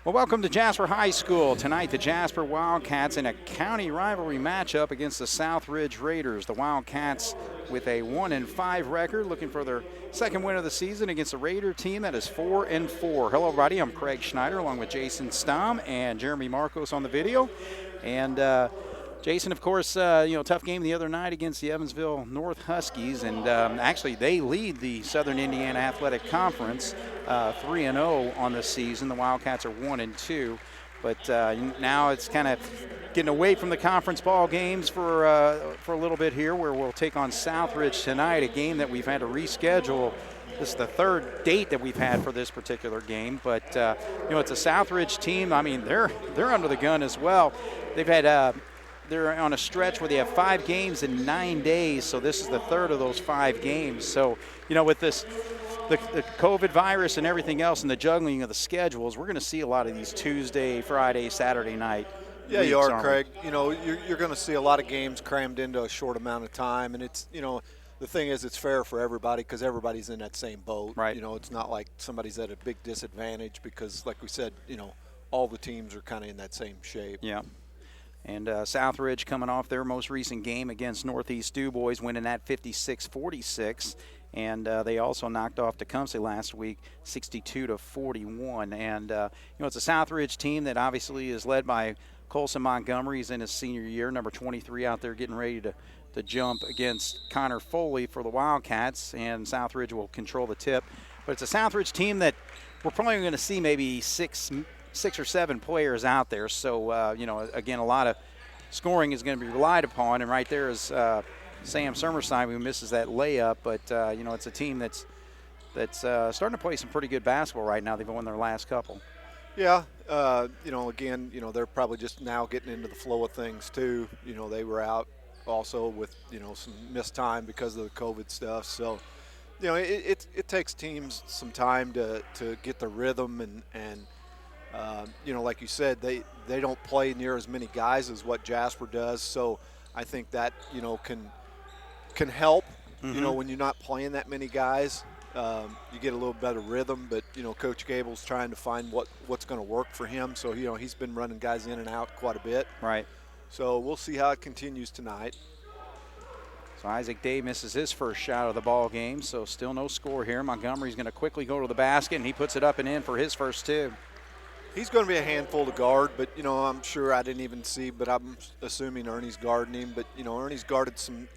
Well, welcome to Jasper High School. Tonight, the Jasper Wildcats in a county rivalry matchup against the Southridge Raiders. The Wildcats with a 1-5 record, looking for their second win of the season against a Raider team that is 4-4. Hello, everybody. I'm Craig Schneider, along with Jason Stom and Jeremy Marcos on the video. And Jason, of course, tough game the other night against the Evansville North Huskies, and actually they lead the Southern Indiana Athletic Conference 3-0 on this season. The Wildcats are 1-2, but now it's kind of getting away from the conference ball games for a little bit here, where we'll take on Southridge tonight, a game that we've had to reschedule. This is the third date that we've had for this particular game, but it's a Southridge team. I mean, they're under the gun as well. They've had they're on a stretch where they have 5 games in 9 days, so this is the third of those 5 games. So, with this, the COVID virus and everything else and the juggling of the schedules, we're going to see a lot of these Tuesday, Friday, Saturday night. Yeah, you are, Craig. You're going to see a lot of games crammed into a short amount of time, and it's, the thing is, it's fair for everybody because everybody's in that same boat. Right. It's not like somebody's at a big disadvantage because, like we said, all the teams are kind of in that same shape. Yeah. And Southridge coming off their most recent game against Northeast DuBois, winning at 56-46. And they also knocked off Tecumseh last week 62-41. And, it's a Southridge team that obviously is led by Colson Montgomery. He's in his senior year, number 23 out there getting ready to jump against Connor Foley for the Wildcats. And Southridge will control the tip. But it's a Southridge team that we're probably going to see maybe six or 7 players out there. So, again, a lot of scoring is going to be relied upon. And right there is Sam Summerside, who misses that layup. But, it's a team that's starting to play some pretty good basketball right now. They've won their last couple. Yeah. Again, they're probably just now getting into the flow of things, too. They were out also with, some missed time because of the COVID stuff. So, it takes teams some time to get the rhythm and like you said, they don't play near as many guys as what Jasper does. So I think that, can help, when you're not playing that many guys. You get a little better rhythm, but, Coach Gable's trying to find what's going to work for him. So, he's been running guys in and out quite a bit. Right. So we'll see how it continues tonight. So Isaac Day misses his first shot of the ball game, so still no score here. Montgomery's going to quickly go to the basket, and he puts it up and in for his first 2. He's going to be a handful to guard, but, I'm sure I didn't even see, but I'm assuming Ernie's guarding him. But, Ernie's guarded some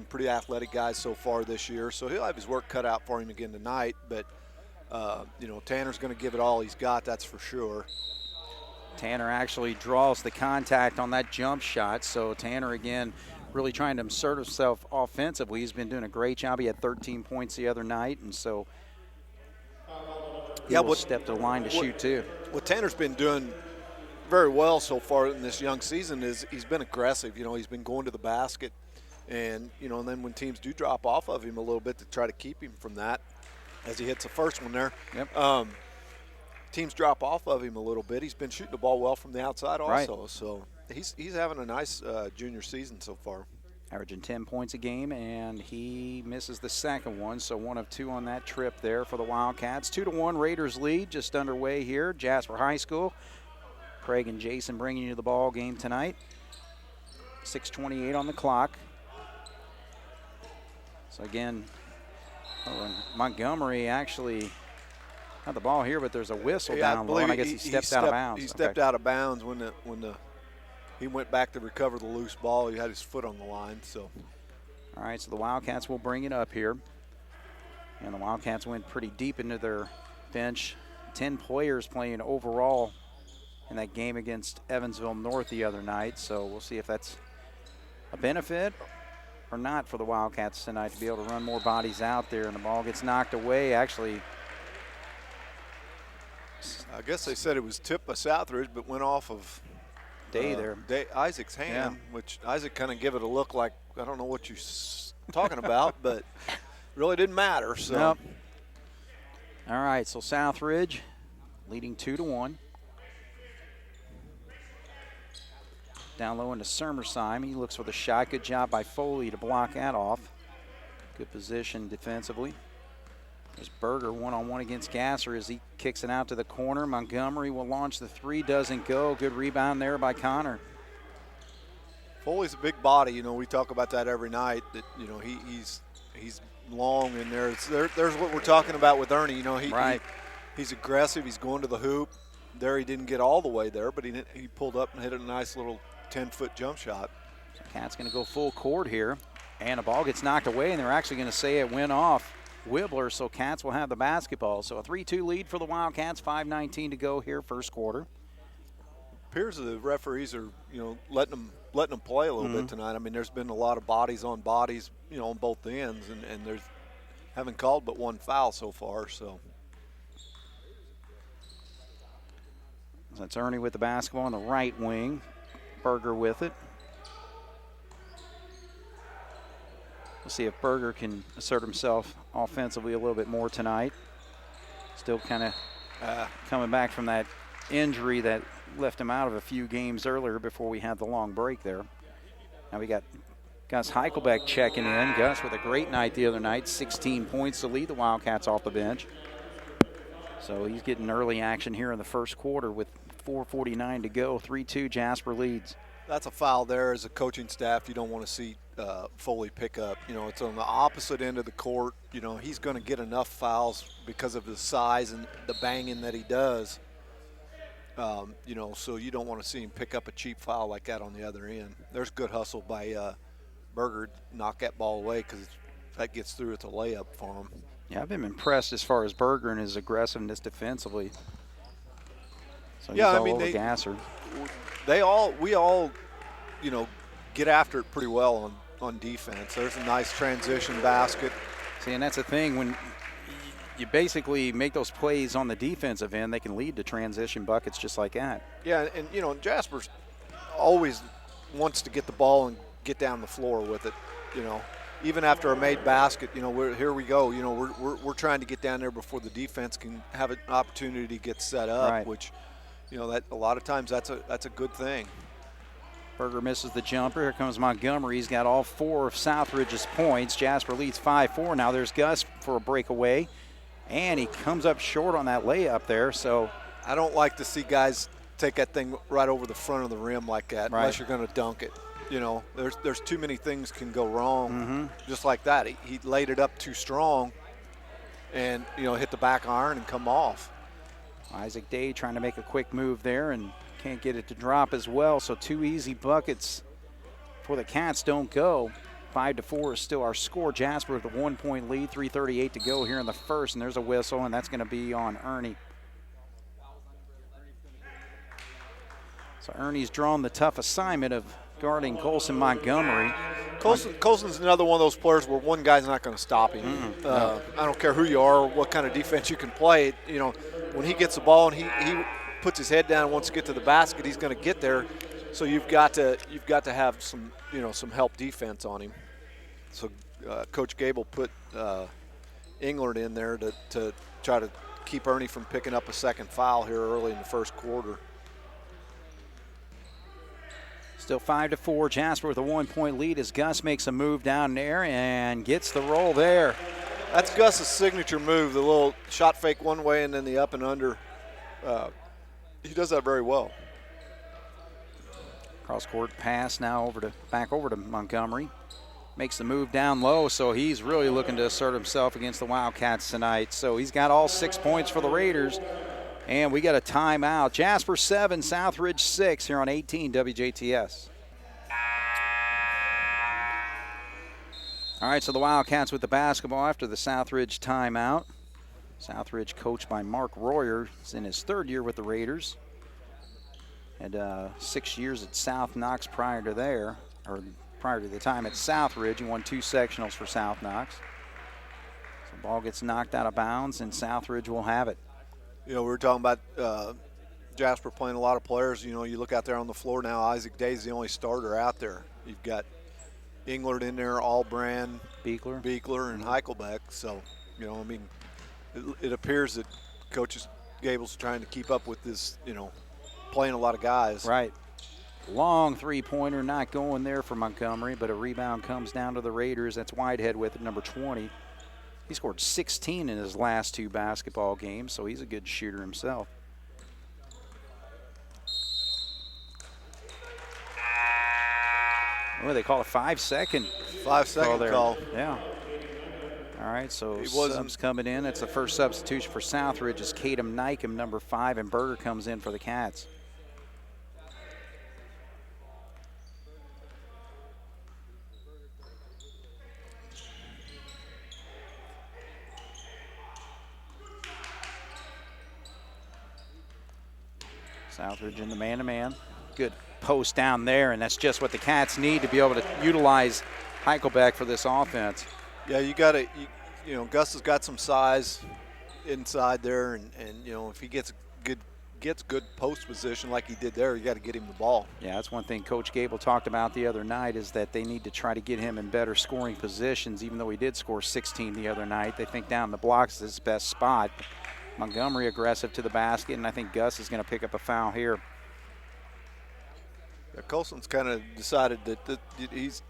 pretty athletic guys so far this year, so he'll have his work cut out for him again tonight. But, Tanner's going to give it all he's got, that's for sure. Tanner actually draws the contact on that jump shot, so Tanner, again, really trying to assert himself offensively. He's been doing a great job. He had 13 points the other night, and so he will step to the line to shoot, too. What Tanner's been doing very well so far in this young season is he's been aggressive. He's been going to the basket, and, and then when teams do drop off of him a little bit to try to keep him from that, as he hits the first one there, teams drop off of him a little bit. He's been shooting the ball well from the outside also. Right. So he's having a nice junior season so far. Averaging 10 points a game, and he misses the second one, so 1 of 2 on that trip there for the Wildcats. 2-1 Raiders lead just underway here, Jasper High School. Craig and Jason bringing you the ball game tonight. 6:28 on the clock. So again, Montgomery actually had the ball here, but there's a whistle down low, and I guess he stepped out of bounds. He stepped out of bounds when he went back to recover the loose ball. He had his foot on the line. So, all right, so the Wildcats will bring it up here. And the Wildcats went pretty deep into their bench. 10 players playing overall in that game against Evansville North the other night. So we'll see if that's a benefit or not for the Wildcats tonight to be able to run more bodies out there. And the ball gets knocked away. Actually, I guess they said it was tipped by Southridge, but went off of Isaac's hand, which Isaac kind of give it a look like, I don't know what you're talking about, but really didn't matter. So, nope. All right, so Southridge leading 2-1. Down low into Sermersheim. He looks for the shot. Good job by Foley to block that off. Good position defensively. There's Berger one-on-one against Gasser as he kicks it out to the corner. Montgomery will launch the three, doesn't go. Good rebound there by Connor. Foley's a big body. You know, we talk about that every night. That, you know, he's long, and there's what we're talking about with Ernie. You know, he's aggressive. He's going to the hoop. There he didn't get all the way there, but he pulled up and hit a nice little 10-foot jump shot. So Cat's going to go full court here, and the ball gets knocked away, and they're actually going to say it went off Wibbler, so Cats will have the basketball. So a 3-2 lead for the Wildcats, 5:19 to go here, first quarter. Appears the referees are, you know, letting them play a little bit tonight. I mean, there's been a lot of bodies, you know, on both ends, and there's haven't called but one foul so far. So that's Ernie with the basketball on the right wing. Berger with it. We'll see if Berger can assert himself offensively a little bit more tonight. Still kind of coming back from that injury that left him out of a few games earlier before we had the long break there. Now we got Gus Heichelbeck checking in. Gus with a great night the other night, 16 points to lead the Wildcats off the bench. So he's getting early action here in the first quarter with 4:49 to go. 3-2, Jasper leads. That's a foul there. As a coaching staff, you don't want to see Foley pick up. You know, it's on the opposite end of the court. You know, he's going to get enough fouls because of his size and the banging that he does. You know, so you don't want to see him pick up a cheap foul like that on the other end. There's good hustle by Berger to knock that ball away, because if that gets through, it's a layup for him. Yeah, I've been impressed as far as Berger and his aggressiveness defensively. So yeah, he's I all mean, over Gasser. we all, you know, get after it pretty well on defense. There's a nice transition basket. See, and that's the thing, when you basically make those plays on the defensive end, they can lead to transition buckets just like that. Yeah, and you know, Jasper's always wants to get the ball and get down the floor with it. You know, even after a made basket, you know, here we go. You know, we're trying to get down there before the defense can have an opportunity to get set up, right. Which, you know, that a lot of times that's a good thing. Berger misses the jumper. Here comes Montgomery. He's got all four of Southridge's points. Jasper leads 5-4. Now there's Gus for a breakaway, and he comes up short on that layup there. So I don't like to see guys take that thing right over the front of the rim like that, right. Unless you're going to dunk it. You know, there's too many things can go wrong. Just like that. He laid it up too strong and, you know, hit the back iron and come off. Isaac Day trying to make a quick move there and can't get it to drop as well. So 2 easy buckets for the Cats don't go. 5-4 is still our score. Jasper with a 1-point lead, 3:38 to go here in the first, and there's a whistle, and that's going to be on Ernie. So Ernie's drawn the tough assignment of guarding Colson Montgomery. Colson's another one of those players where one guy's not going to stop him. I don't care who you are or what kind of defense you can play. You know, when he gets the ball and he puts his head down and wants to get to the basket, he's going to get there. So you've got to have some, you know, some help defense on him. So Coach Gable put Englert in there to try to keep Ernie from picking up a second foul here early in the first quarter. Still 5-4. Jasper with a 1-point lead as Gus makes a move down there and gets the roll there. That's Gus's signature move, the little shot fake one way and then the up and under. He does that very well. Cross-court pass now back over to Montgomery. Makes the move down low, so he's really looking to assert himself against the Wildcats tonight. So he's got all 6 points for the Raiders. And we got a timeout. Jasper 7, Southridge 6 here on 18 WJTS. All right, so the Wildcats with the basketball after the Southridge timeout. Southridge coached by Mark Royer. He's in his third year with the Raiders. Had 6 years at South Knox prior to the time at Southridge. He won 2 sectionals for South Knox. So the ball gets knocked out of bounds, and Southridge will have it. You know, we were talking about Jasper playing a lot of players. You know, you look out there on the floor now, Isaac Day's the only starter out there. You've got Englert in there, Allbrand, Beekler, and Heichelbeck. So, you know, I mean, it appears that Coach Gable's trying to keep up with this, you know, playing a lot of guys. Right. Long three-pointer not going there for Montgomery, but a rebound comes down to the Raiders. That's Whitehead with it, number 20. He scored 16 in his last 2 basketball games, so he's a good shooter himself. What do they call a 5-second? 5-second call. Yeah. All right, so subs coming in. That's the first substitution for Southridge is Kadem Nykem, number 5, and Berger comes in for the Cats. Southridge in the man-to-man. Good post down there, and that's just what the Cats need to be able to utilize Heichelbeck for this offense. Yeah, you got to, you know, Gus has got some size inside there, and you know, if he gets good post position like he did there, you got to get him the ball. Yeah, that's one thing Coach Gable talked about the other night is that they need to try to get him in better scoring positions. Even though he did score 16 the other night, they think down the blocks is his best spot. Montgomery aggressive to the basket, and I think Gus is going to pick up a foul here. Yeah, Colson's kind of decided that he's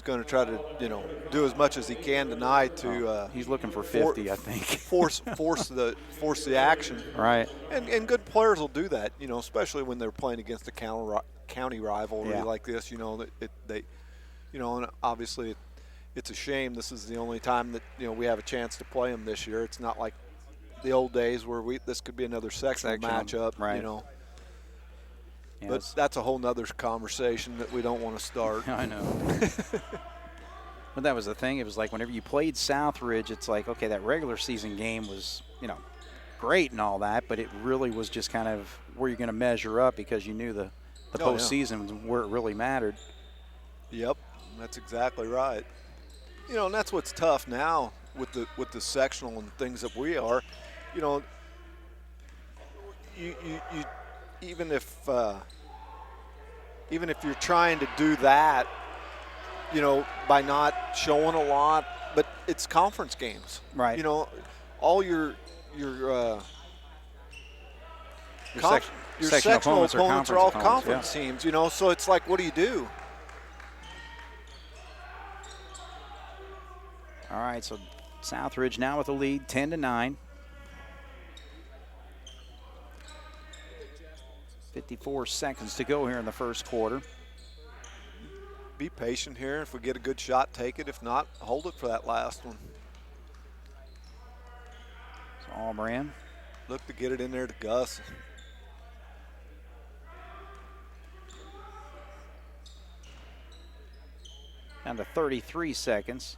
going to try to, you know, do as much as he can tonight to. He's looking for 50, I think. force the action. Right. And good players will do that, you know, especially when they're playing against a county rivalry like this. You know, they, you know, and obviously it's a shame. This is the only time that, you know, we have a chance to play them this year. It's not like the old days where this could be another sectional matchup, right. You know. Yes. But that's a whole nother conversation that we don't want to start. I know. But that was the thing. It was like whenever you played Southridge, it's like, okay, that regular season game was, you know, great and all that, but it really was just kind of where you're going to measure up because you knew the postseason was where it really mattered. Yep, that's exactly right. You know, and that's what's tough now with the sectional and things that we are. You know, you even if you're trying to do that, you know, by not showing a lot, but it's conference games, right? You know, all your sectional opponents are all conference teams, you know. So it's like, what do you do? All right, so Southridge now with the lead, 10-9. 54 seconds to go here in the first quarter. Be patient here. If we get a good shot, take it. If not, hold it for that last one. So Allbrand. Look to get it in there to Gus. Down to 33 seconds.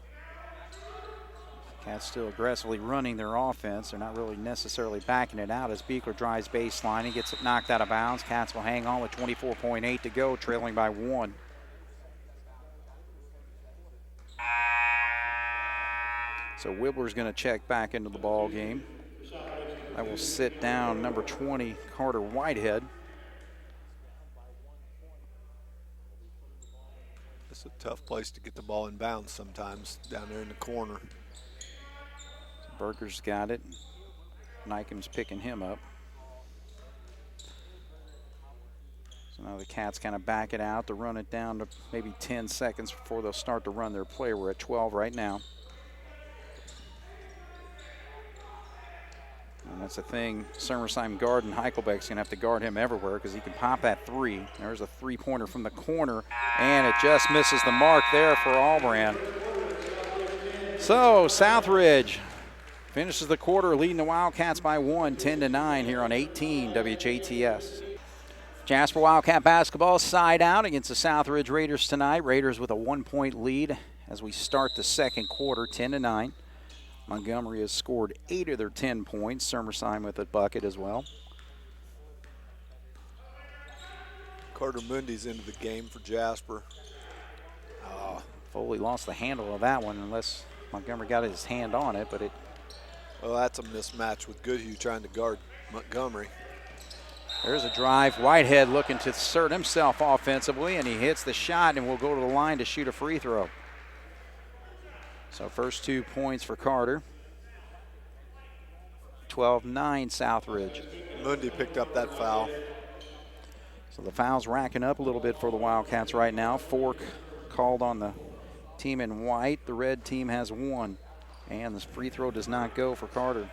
Cats still aggressively running their offense. They're not really necessarily backing it out as Beekler drives baseline. He gets it knocked out of bounds. Cats will hang on with 24.8 to go, trailing by 1. So Wibbler's going to check back into the ball game. That will sit down number 20, Carter Whitehead. It's a tough place to get the ball in bounds sometimes, down there in the corner. Berger's got it. Nykem's picking him up. So now the Cats kind of back it out to run it down to maybe 10 seconds before they'll start to run their play. We're at 12 right now. And that's the thing, Summerside Garden, Heichelbeck's going to have to guard him everywhere because he can pop that three. There's a three-pointer from the corner, and it just misses the mark there for Allbrand. So Southridge finishes the quarter leading the Wildcats by 1, 10-9 here on 18 WHATS. Jasper Wildcat basketball side out against the Southridge Raiders tonight. Raiders with a 1-point lead as we start the second quarter, 10-9. Montgomery has scored 8 of their 10 points. Summerside with a bucket as well. Carter Mundy's into the game for Jasper. Foley lost the handle of that one unless Montgomery got his hand on it, but it. Well, that's a mismatch with Goodhue trying to guard Montgomery. There's a drive. Whitehead looking to assert himself offensively, and he hits the shot and will go to the line to shoot a free throw. So first 2 points for Carter. 12-9 Southridge. Mundy picked up that foul. So the foul's racking up a little bit for the Wildcats right now. 4 called on the team in white. The red team has 1. And this free throw does not go for Carter.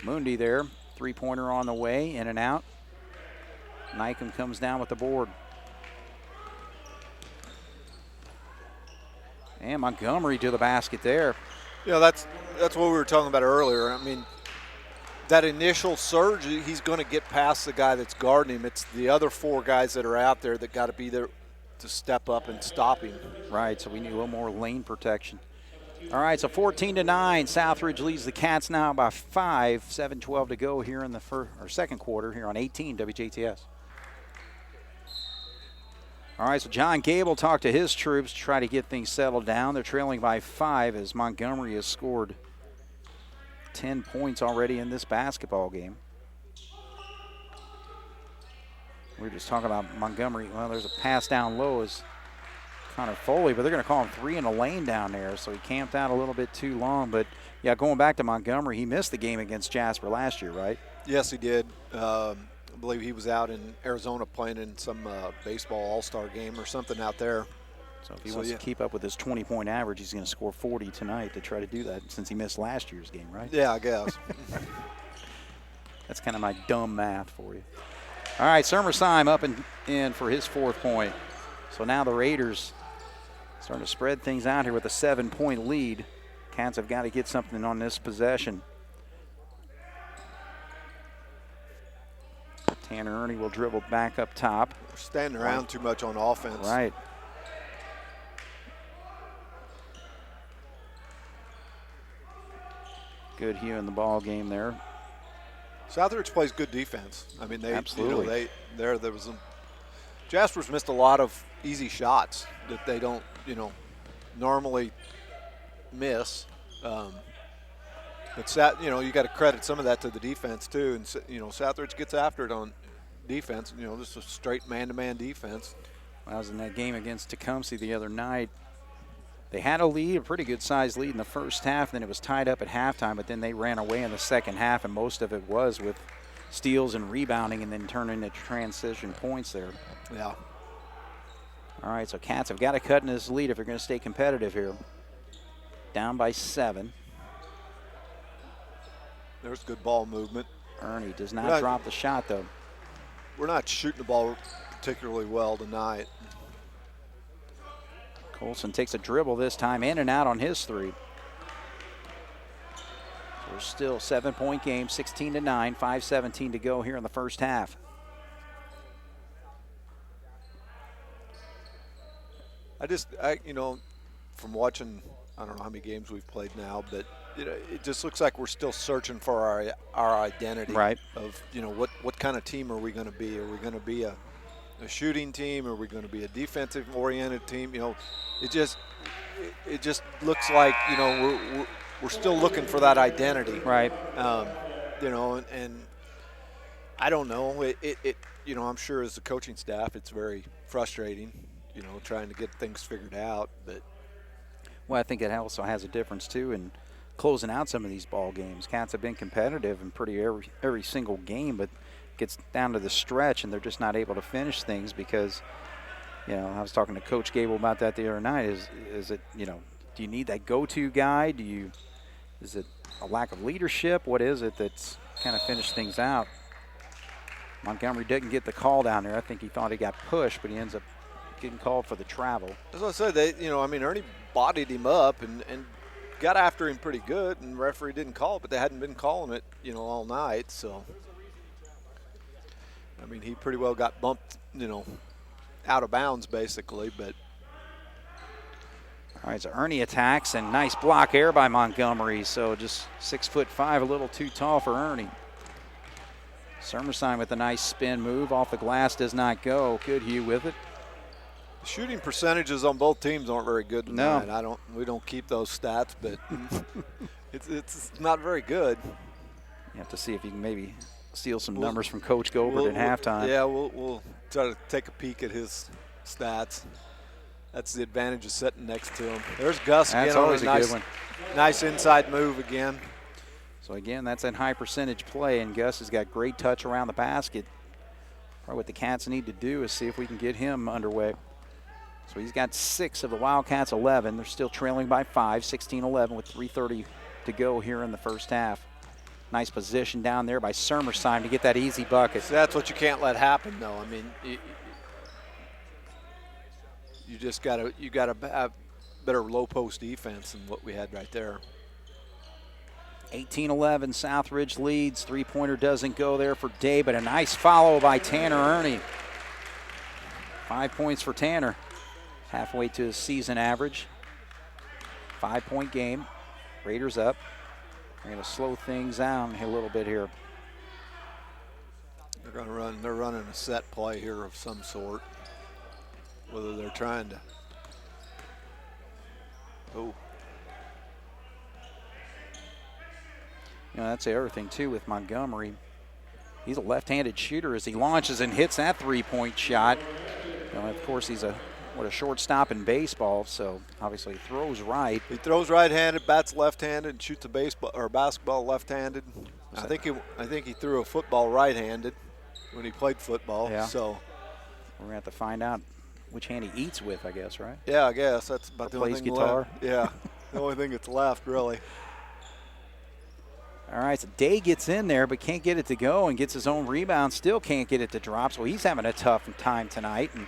Mundy there, three-pointer on the way, in and out. Nykum comes down with the board. And Montgomery to the basket there. Yeah, that's what we were talking about earlier. I mean, that initial surge, he's going to get past the guy that's guarding him. It's the other four guys that are out there that got to be there to step up and stop him. Right, so we need a little more lane protection. All right, so 14-9. Southridge leads the Cats now by 5. 7:12 to go here in the second quarter here on 18 WJTS. All right, so John Gable talked to his troops to try to get things settled down. They're trailing by 5 as Montgomery has scored 10 points already in this basketball game. We were just talking about Montgomery. Well, there's a pass down low as Connor Foley, but they're going to call him 3 in the lane down there, so he camped out a little bit too long. But, yeah, going back to Montgomery, he missed the game against Jasper last year, right? Yes, he did. I believe he was out in Arizona playing in some baseball all-star game or something out there. So if he wants to keep up with his 20-point average, he's going to score 40 tonight to try to do that since he missed last year's game, right? Yeah, I guess. That's kind of my dumb math for you. All right, Summersheim up and in for his 4th point. So now the Raiders starting to spread things out here with a 7-point lead. Cats have got to get something on this possession. Tanner Ernie will dribble back up top. They're standing around too much on offense. Right. Good Hugh in the ball game there. Southridge plays good defense. I mean, absolutely. There was Jasper's missed a lot of easy shots that they don't, normally miss. But you got to credit some of that to the defense too. And Southridge gets after it on defense. This is a straight man-to-man defense. When I was in that game against Tecumseh the other night, they had a lead, a pretty good-sized lead in the first half. Then it was tied up at halftime, but then they ran away in the second half, and most of it was with steals and rebounding and then turning into transition points there. Yeah. All right, so Cats have got to cut in this lead if they're going to stay competitive here. Down by 7. There's good ball movement. Ernie does not drop the shot, though. We're not shooting the ball particularly well tonight. Colson takes a dribble this time, in and out on his 3. So we're still 7-point game, 16-9, 5:17 to go here in the first half. From watching, I don't know how many games we've played now, but it just looks like we're still searching for our identity. Right. Of what kind of team are we going to be? Are we going to be a shooting team? Are we going to be a defensive-oriented team? It just looks like we're still looking for that identity. Right. And I don't know. I'm sure as a coaching staff, it's very frustrating. Trying to get things figured out, but. Well, I think it also has a difference too in closing out some of these ball games. Cats have been competitive in pretty every single game, but gets down to the stretch and they're just not able to finish things because, I was talking to Coach Gable about that the other night. Is it, do you need that go-to guy? Is it a lack of leadership? What is it that's kind of finished things out? Montgomery didn't get the call down there. I think he thought he got pushed, but he ends up getting called for the travel. As I said, Ernie bodied him up and got after him pretty good, and the referee didn't call it, but they hadn't been calling it, all night. So, he pretty well got bumped, out of bounds basically. But all right, so Ernie attacks, and nice block air by Montgomery. So just 6'5", a little too tall for Ernie. Summersheim with a nice spin move off the glass, does not go. Good Hugh with it. Shooting percentages on both teams aren't very good tonight. No. We don't keep those stats, but it's not very good. You have to see if you can maybe steal some numbers from Coach Gobert at halftime. Yeah, we'll try to take a peek at his stats. That's the advantage of sitting next to him. There's Gus again. That's always a good one. Nice inside move again. So again, that's that high percentage play, and Gus has got great touch around the basket. Probably what the Cats need to do is see if we can get him underway. So he's got 6 of the Wildcats' 11. They're still trailing by 5, 16-11 with 3:30 to go here in the first half. Nice position down there by Sermersheim to get that easy bucket. So that's what you can't let happen, though. I mean, you just gotta have better low post defense than what we had right there. 18-11, Southridge leads. Three-pointer doesn't go there for Day, but a nice follow by Tanner Ernie. 5 points for Tanner, halfway to his season average. 5-point game. Raiders up. They're going to slow things down a little bit here. They're running a set play here of some sort. Whether they're trying to. Oh. You know, that's the other thing, too, with Montgomery. He's a left-handed shooter as he launches and hits that three-point shot. You know, of course, he's a shortstop in baseball, so obviously he throws right. He throws right-handed, bats left-handed, and shoots a baseball or basketball left-handed. I think he threw a football right-handed when he played football. Yeah. So we're gonna have to find out which hand he eats with, I guess, right? Yeah, I guess that's about the only plays thing guitar. left. Yeah, the only thing that's left, really. All right, so Day gets in there but can't get it to go and gets his own rebound. Still can't get it to drop, so he's having a tough time tonight. And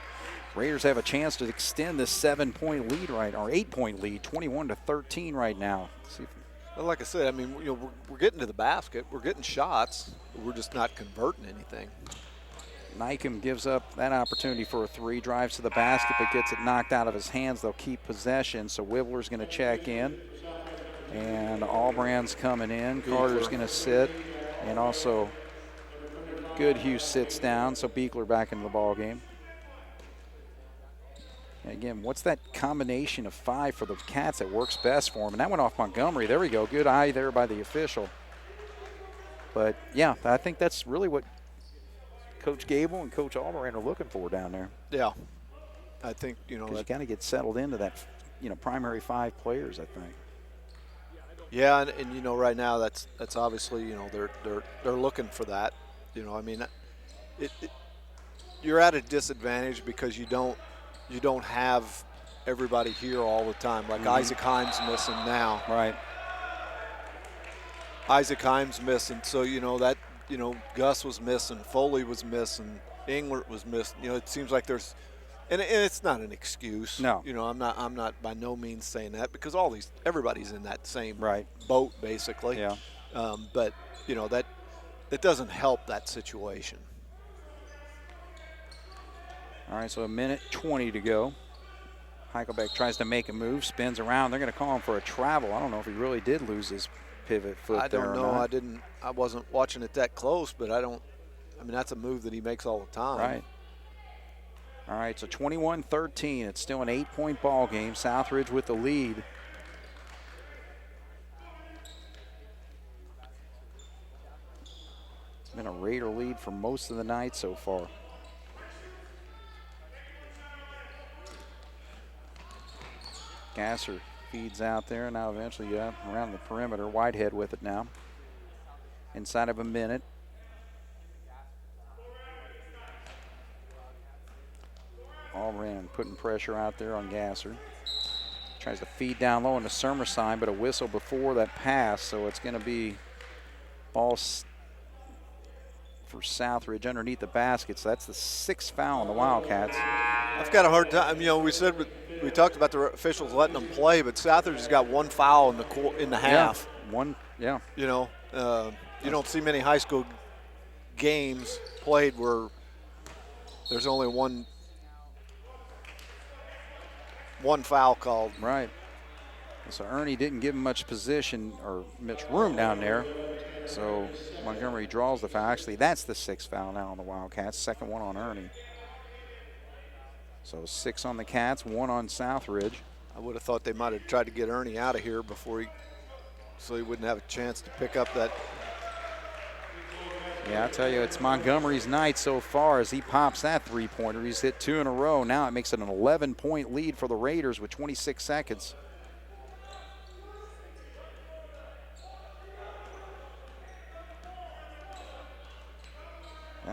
Raiders have a chance to extend this 7-point lead or 8-point lead, 21-13 right now. See if Well, like I said, I mean, you know, we're getting to the basket, we're getting shots, but we're just not converting anything. Nykum gives up that opportunity for a 3, drives to the basket, but gets it knocked out of his hands. They'll keep possession, so Wibbler's going to check in. And Albrand's coming in. Carter's going to sit. And also Goodhue sits down, so Beekler back into the ball game. And again, what's that combination of 5 for the Cats that works best for them? And that went off Montgomery. There we go. Good eye there by the official. But, yeah, I think that's really what Coach Gable and Coach Albrand are looking for down there. Yeah. I think, you know, you got to get settled into that, you know, primary 5 players, I think. Yeah, and you know, right now that's obviously, you know, they're looking for that. You know, I mean, you're at a disadvantage because you don't have everybody here all the time. Like Isaac Himes missing now. Right. Isaac Himes missing, so you know that, you know, Gus was missing, Foley was missing, Englert was missing. You know, it seems like there's. And it's not an excuse. No. You know, I'm not by no means saying that because everybody's in that same boat basically. Yeah. But you know that doesn't help that situation. All right, so 1:20 to go. Heichelbeck tries to make a move, spins around. They're going to call him for a travel. I don't know if he really did lose his pivot foot. I don't know. I wasn't watching it that close, but I mean, that's a move that he makes all the time. Right. All right, so 21-13. It's still an 8-point ball game. Southridge with the lead. It's been a Raider lead for most of the night so far. Gasser feeds out there. Now eventually around the perimeter. Whitehead with it now. Inside of a minute. Albrand putting pressure out there on Gasser. Tries to feed down low into Sermersheim, but a whistle before that pass, so it's going to be ball for Southridge underneath the basket. So that's the 6th foul on the Wildcats. I've got a hard time. You know, we talked about the officials letting them play, but Southridge has got 1 foul in the half. Yeah. You know, you don't see many high school games played where there's only one foul called. Right. So Ernie didn't give him much position or much room down there. So Montgomery draws the foul. Actually, that's the 6th foul now on the Wildcats. 2nd one on Ernie. So 6 on the Cats, 1 on Southridge. I would have thought they might have tried to get Ernie out of here so he wouldn't have a chance to pick up that. Yeah, I tell you, it's Montgomery's night so far as he pops that 3-pointer. He's hit 2 in a row. Now it makes it an 11-point lead for the Raiders with 26 seconds.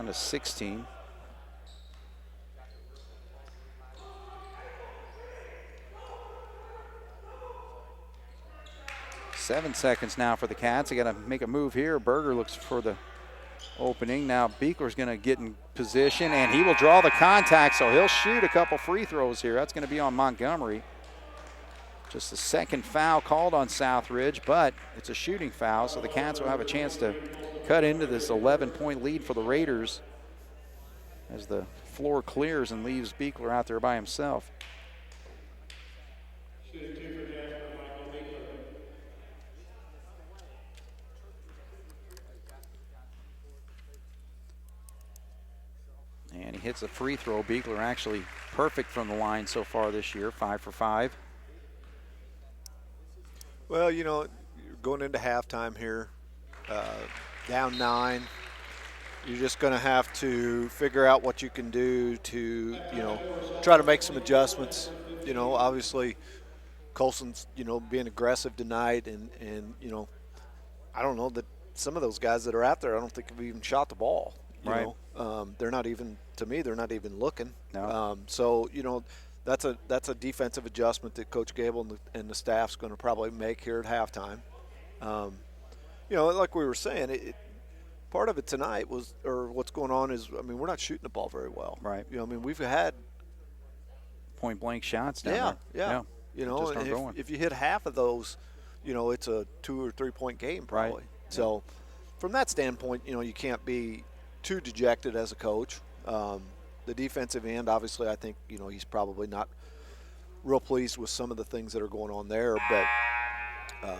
to 16. Seven seconds now for the Cats. They got to make a move here. Berger looks for the opening. Now Beekler's going to get in position, and he will draw the contact, so he'll shoot a couple free throws here. That's going to be on Montgomery. Just the second foul called on Southridge, but it's a shooting foul, so the Cats will have a chance to cut into this 11-point lead for the Raiders as the floor clears and leaves Beekler out there by himself. And he hits a free throw. Beekler actually perfect from the line so far this year, 5 for 5. Well, you know, going into halftime here, down 9, you're just going to have to figure out what you can do to, you know, try to make some adjustments. You know, obviously Colson's, you know, being aggressive tonight, and you know, I don't know that some of those guys that are out there, I don't think have even shot the ball. You right. know? They're not even, to me, they're not even looking. No. So, you know, that's a defensive adjustment that Coach Gable and the staff's going to probably make here at halftime. You know, like we were saying, part of it tonight was, or what's going on is, I mean, we're not shooting the ball very well. Right. You know, I mean, we've had point-blank shots down there. Yeah. You know, and if you hit half of those, you know, it's a 2 or 3 point game probably. Right. So, from that standpoint, you know, you can't be too dejected as a coach. The defensive end, obviously, I think, you know, he's probably not real pleased with some of the things that are going on there. But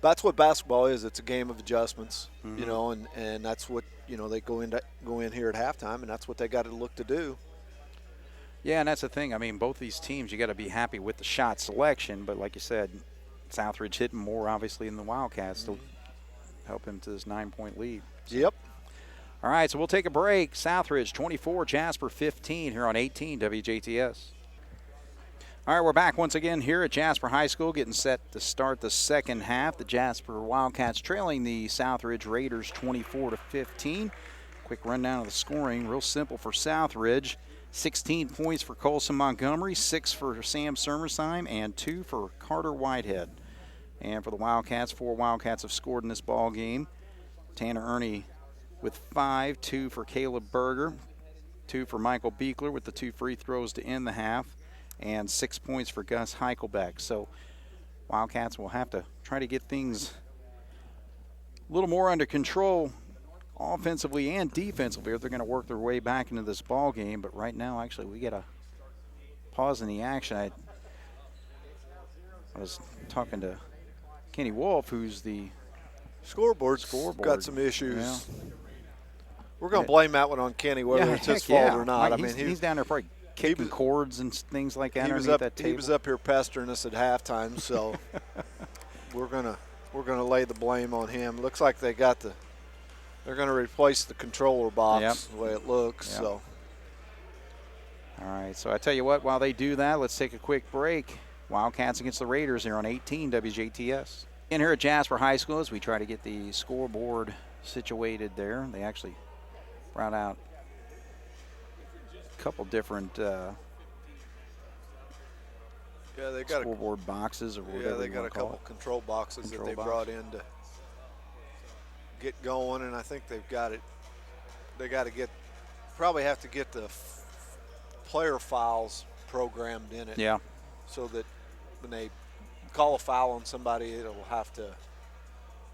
that's what basketball is. It's a game of adjustments, you know, and that's what, you know, they go in here at halftime, and that's what they got to look to do. Yeah, and that's the thing. I mean, both these teams, you got to be happy with the shot selection. But like you said, Southridge hitting more, obviously, than the Wildcats to help him to this 9-point lead. So. Yep. All right, so we'll take a break. Southridge 24, Jasper 15 here on 18 WJTS. All right, we're back once again here at Jasper High School, getting set to start the second half. The Jasper Wildcats trailing the Southridge Raiders 24-15. Quick rundown of the scoring, real simple for Southridge. 16 points for Colson Montgomery, 6 for Sam Sermersheim, and 2 for Carter Whitehead. And for the Wildcats, 4 Wildcats have scored in this ball game. Tanner Ernie with 5, 2 for Caleb Berger, 2 for Michael Beekler with the 2 free throws to end the half, and 6 points for Gus Heichelbeck. So Wildcats will have to try to get things a little more under control offensively and defensively if they're going to work their way back into this ball game. But right now, actually, we get a pause in the action. I was talking to Kenny Wolf, who's the scoreboard got some issues. Yeah. We're going to blame that one on Kenny, whether it's his fault or not. He's down there probably kicking cords and things like that underneath that table. He was up here pestering us at halftime, so we're gonna lay the blame on him. Looks like they're going to replace the controller box the way it looks. Yep. So. All right, so I tell you what, while they do that, let's take a quick break. Wildcats against the Raiders here on 18 WJTS. In here at Jasper High School as we try to get the scoreboard situated there. They actually brought out a couple different they got scoreboard boxes or whatever. Yeah, they got a couple control boxes that they brought in to get going, and I think they've got it. They got to probably have to get the player files programmed in it. Yeah. So that when they call a foul on somebody, it'll have to.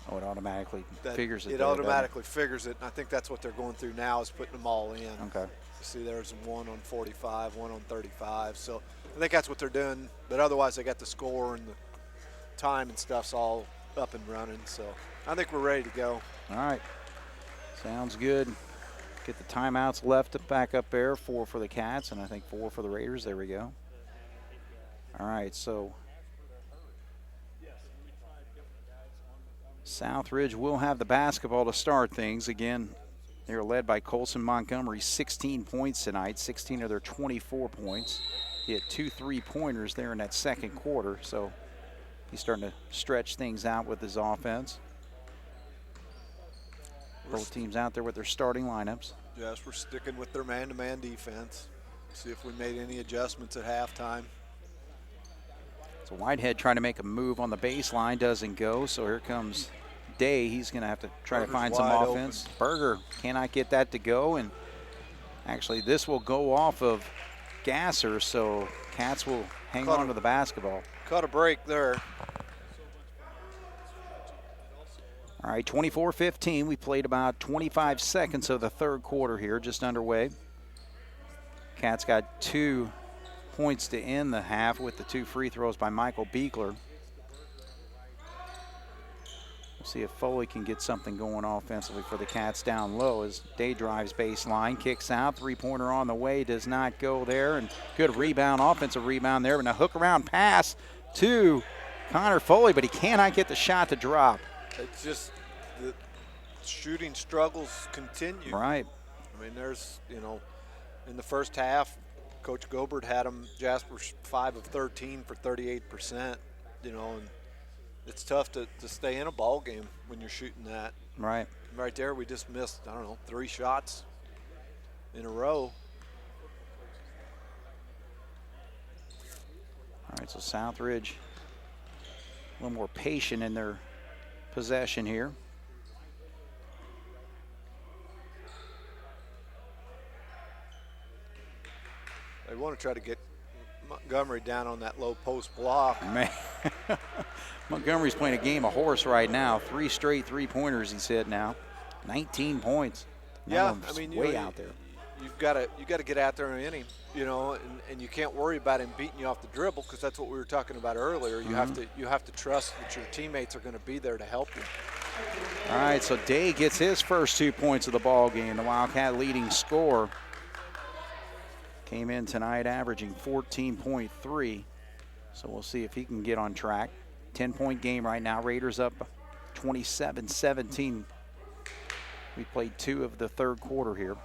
Oh, it automatically figures it. It automatically figures it, and I think that's what they're going through now is putting them all in. Okay. You see there's one on 45, one on 35. So I think that's what they're doing. But otherwise, they got the score and the time and stuff's all up and running. So I think we're ready to go. All right. Sounds good. Get the timeouts left back up there, 4 for the Cats, and I think 4 for the Raiders. There we go. All right, so Southridge will have the basketball to start things. Again, they're led by Colson Montgomery, 16 points tonight, 16 of their 24 points. He had 2 3-pointers there in that second quarter, so he's starting to stretch things out with his offense. Both teams out there with their starting lineups. Yes, we're sticking with their man-to-man defense. See if we made any adjustments at halftime. So Whitehead trying to make a move on the baseline, doesn't go. So here comes Day. He's going to have to try to find some offense. Berger cannot get that to go, and actually this will go off of Gasser, so Cats will hang on to the basketball. Caught a break there. All right, 24-15. We played about 25 seconds of the third quarter here, just underway. Cats got 2 points to end the half with the 2 free throws by Michael Beekler. We'll see if Foley can get something going offensively for the Cats down low as Day drives baseline, kicks out, three-pointer on the way, does not go there, and good rebound, offensive rebound there, but a hook around pass to Connor Foley, but he cannot get the shot to drop. It's just the shooting struggles continue. Right. I mean, there's, in the first half, Coach Gobert had him, Jasper 5 of 13 for 38%, and it's tough to stay in a ball game when you're shooting that. Right. Right there, we just missed, 3 shots in a row. All right, so Southridge a little more patient in their possession here. They want to try to get Montgomery down on that low post block. Man, Montgomery's playing a game of horse right now. 3 straight three-pointers he's hit now. 19 points. Yeah, way out there. You've got to get out there and in him, and you can't worry about him beating you off the dribble because that's what we were talking about earlier. You have to trust that your teammates are going to be there to help you. All right, so Day gets his first 2 points of the ball game. The Wildcat leading scorer came in tonight averaging 14.3. So we'll see if he can get on track. 10-point game right now. Raiders up 27-17. We played 2 of the third quarter here.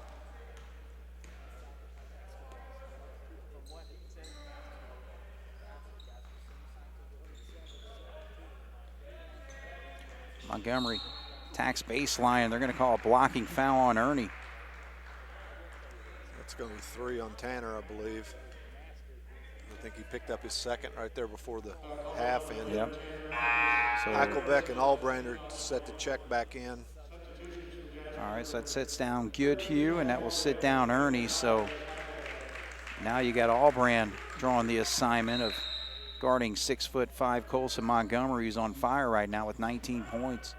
Montgomery attacks baseline. They're going to call a blocking foul on Ernie. It's going to be 3 on Tanner, I believe. I think he picked up his second right there before the half ended. Yep. So Eichelbeck and Albrand are set to check back in. All right, so that sits down Goodhue, and that will sit down Ernie. So now you got Albrand drawing the assignment of guarding 6'5" Colson Montgomery, who's on fire right now with 19 points.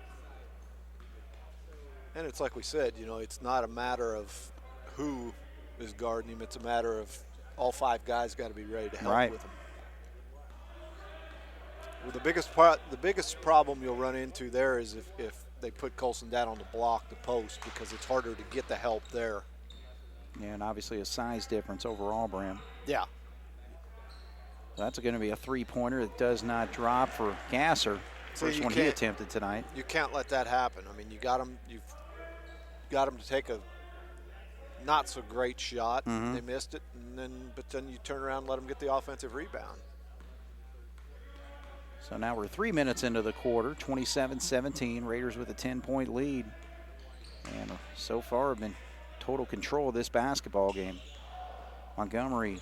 And it's like we said, it's not a matter of who is guarding him. It's a matter of all 5 guys got to be ready to help with him. Well, the biggest problem you'll run into there is if they put Colson down on the block, the post, because it's harder to get the help there. Yeah, and obviously a size difference over Albrand. Yeah. That's going to be a three-pointer that does not drop for Gasser. First one he attempted tonight. You can't let that happen. I mean, you've got him to take a not so great shot. They missed it, but then you turn around and let them get the offensive rebound. So now we're 3 minutes into the quarter, 27-17. Raiders with a 10-point lead. And so far have been total control of this basketball game. Montgomery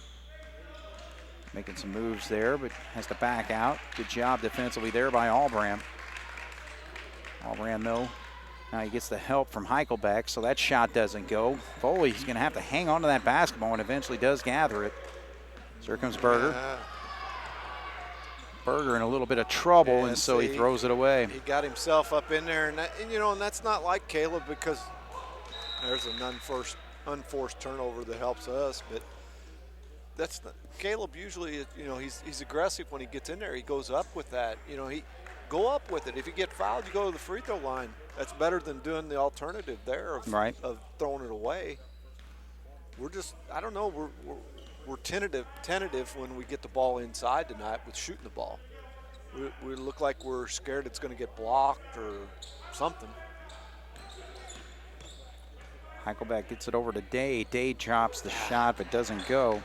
making some moves there, but has to back out. Good job defensively there by Albrand. Albrand, though, now he gets the help from Eichelbeck, so that shot doesn't go. Foley's going to have to hang on to that basketball and eventually does gather it. So here comes Berger. Berger in a little bit of trouble, and so he throws it away. He got himself up in there, and that's not like Caleb because there's an unforced turnover that helps us, but that's not, Caleb usually, he's aggressive when he gets in there. He goes up with that. He go up with it. If you get fouled, you go to the free throw line. That's better than doing the alternative there of throwing it away. We're just, I don't know, we're tentative when we get the ball inside tonight with shooting the ball. We look like we're scared it's going to get blocked or something. Eichelbeck gets it over to Day. Day chops the shot but doesn't go.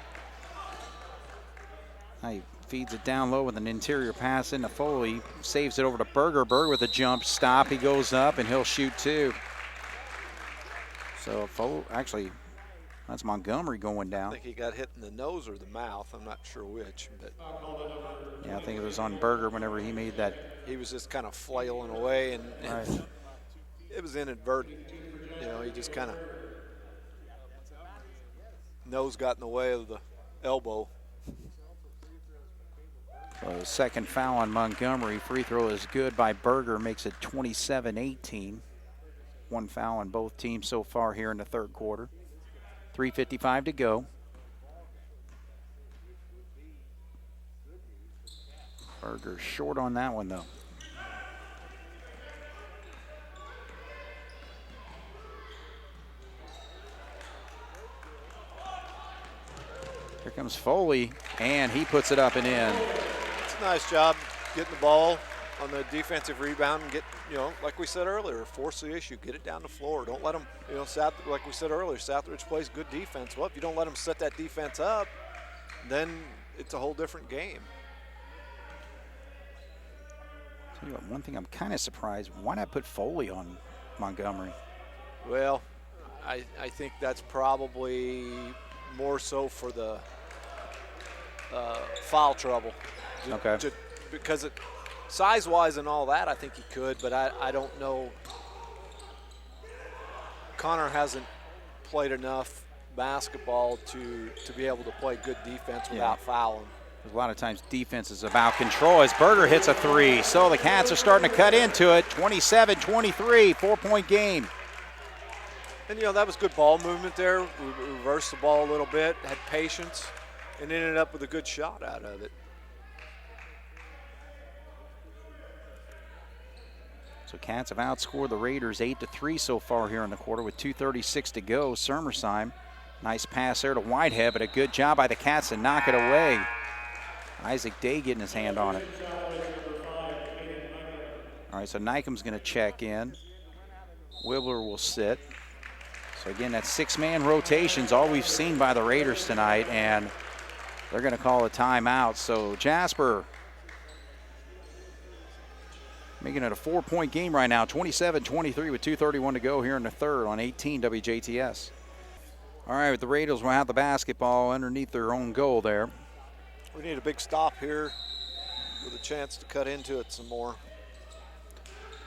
Now he feeds it down low with an interior pass into Foley. Saves it over to Berger. Berger with a jump stop. He goes up and he'll shoot 2. So, actually, that's Montgomery going down. I think he got hit in the nose or the mouth. I'm not sure which, but yeah, I think it was on Berger whenever he made that. He was just kind of flailing away, and Right. it was inadvertent. You know, he just kind of nose got in the way of the elbow. So second foul on Montgomery. Free throw is good by Berger, makes it 27-18. One foul on both teams so far here in the third quarter. 3:55 to go. Berger short on that one, though. Here comes Foley, and he puts it up and in. It's a nice job getting the ball on the defensive rebound and get, you know, like we said earlier, force the issue, get it down the floor. Don't let them, you know, like we said earlier, Southridge plays good defense. Well, if you don't let them set that defense up, then it's a whole different game. Tell you what, one thing I'm kind of surprised, why not put Foley on Montgomery? Well, I think that's probably more so for the foul trouble. Okay. Because size-wise and all that, I think he could, but I don't know. Connor hasn't played enough basketball to be able to play good defense without fouling. A lot of times defense is about control as Berger hits a three. So the Cats are starting to cut into it. 27-23, 4-point game. And, you know, that was good ball movement there. We reversed the ball a little bit, had patience, and ended up with a good shot out of it. So Cats have outscored the Raiders 8-3 so far here in the quarter with 2:36 to go. Sermersheim, nice pass there to Whitehead, but a good job by the Cats to knock it away. Isaac Day getting his hand on it. All right, so Nykam's going to check in. Wibbler will sit. So again, that's six-man rotations, all we've seen by the Raiders tonight, and they're going to call a timeout. So Jasper making it a 4-point game right now, 27-23 with 2:31 to go here in the third on 18 WJTS. All right, the Raiders will have the basketball underneath their own goal there. We need a big stop here with a chance to cut into it some more.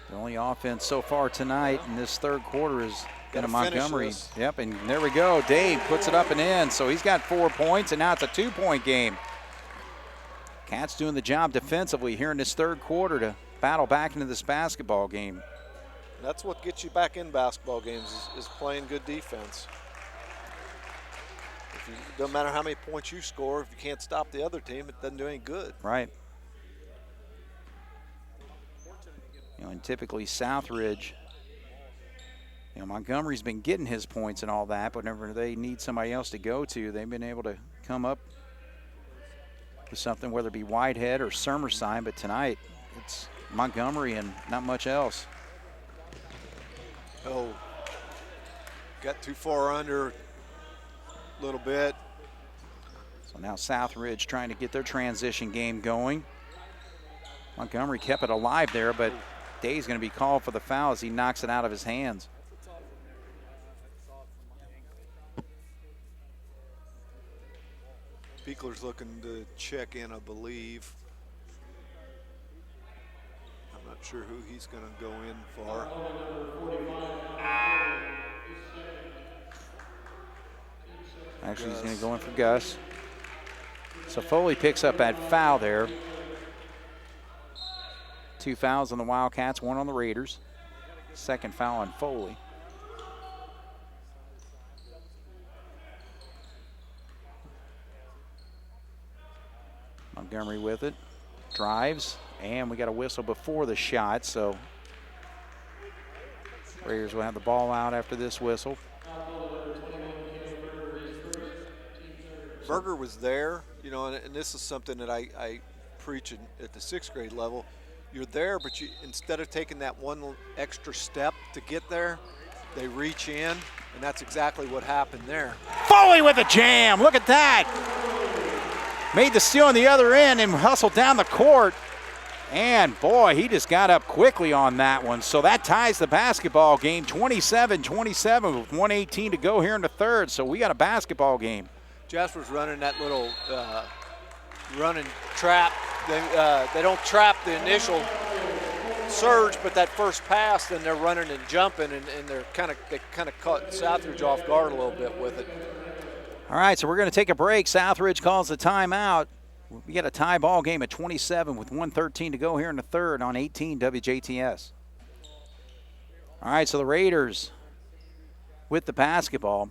The only offense so far tonight in this third quarter is into Montgomery. Yep, and there we go. Dave puts it up and in, so he's got 4 points, and now it's a 2-point game. Cats doing the job defensively here in this third quarter to battle back into this basketball game. That's what gets you back in basketball games is playing good defense. Doesn't matter how many points you score, if you can't stop the other team, it doesn't do any good. Right. You know, and typically Southridge, you know, Montgomery's been getting his points and all that, but whenever they need somebody else to go to, they've been able to come up with something, whether it be Whitehead or Sermersheim, but tonight it's Montgomery and not much else. Oh, got too far under a little bit. So now Southridge trying to get their transition game going. Montgomery kept it alive there, but Day's going to be called for the foul as he knocks it out of his hands. Beekler's looking to check in, I believe. I'm not sure who he's going to go in for. Actually, he's going to go in for Gus. So Foley picks up that foul there. 2 fouls on the Wildcats, 1 on the Raiders. Second foul on Foley. Montgomery with it, drives, and we got a whistle before the shot, so Raiders will have the ball out after this whistle. Berger was there, you know, and this is something that I preach at the 6th grade level. You're there, but you, instead of taking that one extra step to get there, they reach in, and that's exactly what happened there. Foley with a jam, look at that. Made the steal on the other end and hustled down the court. And boy, he just got up quickly on that one. So that ties the basketball game, 27-27 with 1:18 to go here in the third. So we got a basketball game. Jasper's running that little running trap. They don't trap the initial surge, but that first pass, then they're running and jumping, and they kind of caught Southridge off guard a little bit with it. All right, so we're going to take a break. Southridge calls the timeout. We got a tie ball game at 27 with 1:13 to go here in the third on 18 WJTS. All right, so the Raiders with the basketball.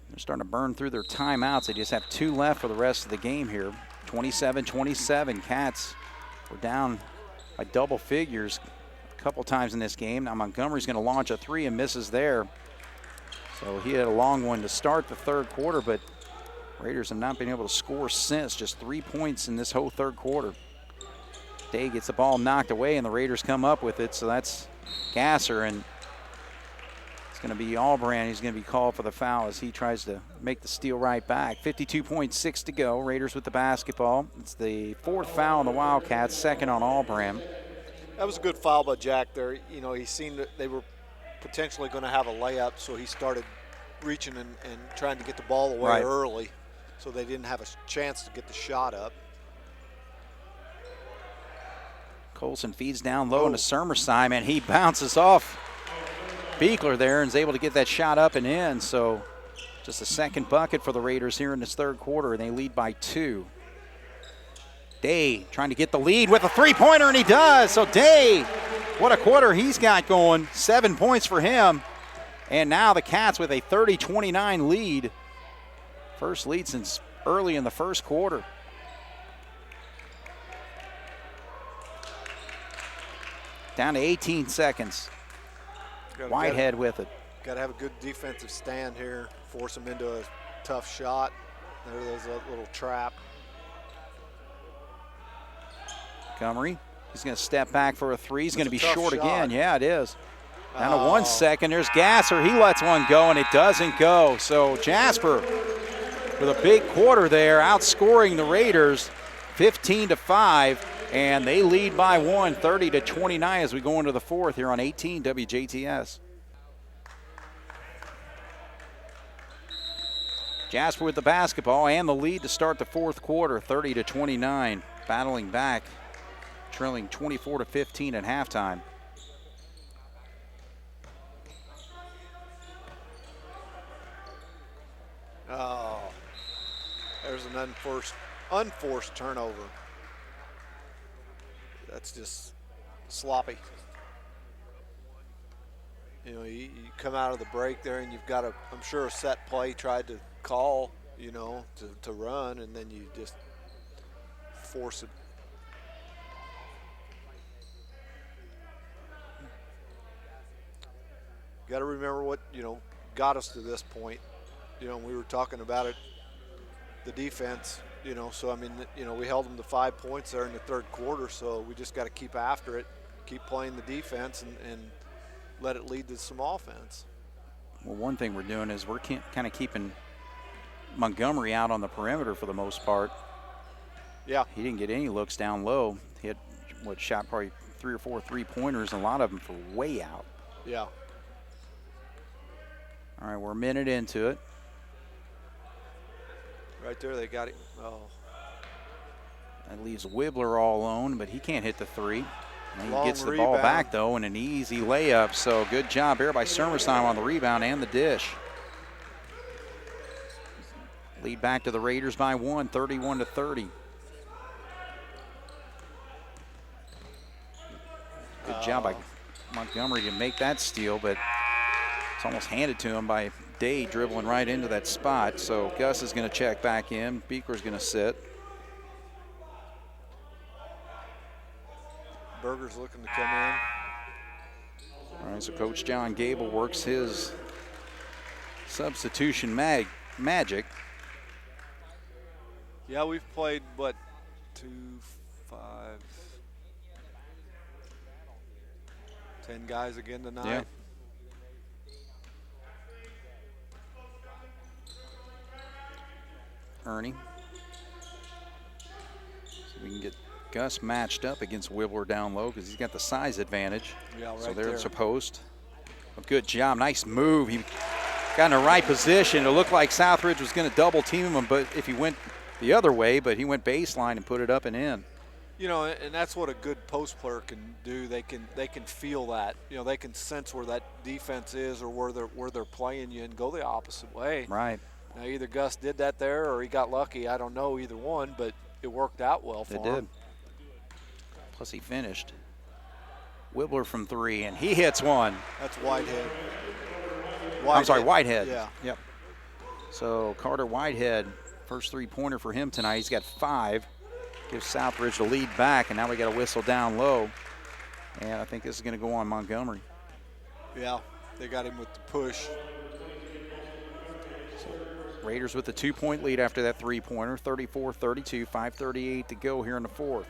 They're starting to burn through their timeouts. They just have 2 left for the rest of the game here. 27-27. Cats were down by double figures a couple times in this game. Now Montgomery's going to launch a 3 and misses there. So he had a long one to start the third quarter, but Raiders have not been able to score since. Just 3 points in this whole third quarter. Day gets the ball knocked away, and the Raiders come up with it. So that's Gasser, and it's going to be Albrand. He's going to be called for the foul as he tries to make the steal right back. 52.6 to go. Raiders with the basketball. It's the 4th foul on the Wildcats, 2nd on Albrand. That was a good foul by Jack there. You know, he seen that they were potentially going to have a layup, so he started reaching and trying to get the ball away early, so they didn't have a chance to get the shot up. Colson feeds down low into Sermersheim, and he bounces off Beekler there and is able to get that shot up and in. So just a second bucket for the Raiders here in this third quarter, and they lead by 2. Day trying to get the lead with a 3-pointer, and he does. So Day, what a quarter he's got going. 7 points for him. And now the Cats with a 30-29 lead. First lead since early in the first quarter. Down to 18 seconds. Whitehead with it. Got to have a good defensive stand here, force them into a tough shot. There's a little trap. Montgomery, he's going to step back for a 3. He's going to be short shot. again. Yeah, it is. Down to 1 second. There's Gasser. He lets one go, and it doesn't go. So Jasper with a big quarter there, outscoring the Raiders 15-5, and they lead by 1, 30-29 as we go into the fourth here on 18 WJTS. Jasper with the basketball and the lead to start the fourth quarter, 30-29, battling back, trailing 24-15 at halftime. Oh, there's an unforced turnover. That's just sloppy. You know, you come out of the break there and you've got I'm sure a set play tried to call, you know, to run, and then you just force it. Got to remember what, you know, got us to this point. You know, we were talking about it, the defense, you know, so I mean, you know, we held them to 5 points there in the third quarter, so we just got to keep after it, keep playing the defense, and let it lead to some offense. Well, one thing we're doing is we're kind of keeping Montgomery out on the perimeter for the most part. Yeah. He didn't get any looks down low. He had, shot probably 3 or 4 3-pointers, and a lot of them for way out. Yeah. All right, we're a minute into it. Right there, they got it. Oh. That leaves Wibbler all alone, but he can't hit the 3. And he gets the rebound. ball back, though, and an easy layup. So good job here by Sermersheim on the rebound and the dish. Lead back to the Raiders by 1, 31-30. Good job by Montgomery to make that steal, but it's almost handed to him by Day dribbling right into that spot. So Gus is going to check back in. Beekler's going to sit. Berger's looking to come in. All right, so Coach John Gable works his substitution magic. Yeah, we've played, 2, 5, 10 guys again tonight. Yeah. Ernie. So we can get Gus matched up against Wibbler down low because he's got the size advantage. Yeah, right so there. It's a post. A good job, nice move. He got in the right position. It looked like Southridge was going to double team him, but if he went the other way, but he went baseline and put it up and in. You know, and that's what a good post player can do. They can feel that. You know, they can sense where that defense is or where they're playing you and go the opposite way. Right. Now either Gus did that there or he got lucky. I don't know either one, but it worked out well for him. It did. Plus he finished. Wibbler from 3, and he hits one. That's Whitehead. I'm sorry, Whitehead. Yeah. Yep. So Carter Whitehead, first 3-pointer for him tonight. He's got 5. Gives Southridge the lead back, and now we got a whistle down low. And I think this is going to go on Montgomery. Yeah, they got him with the push. So Raiders with the 2-point lead after that 3-pointer, 34-32, 5:38 to go here in the 4th.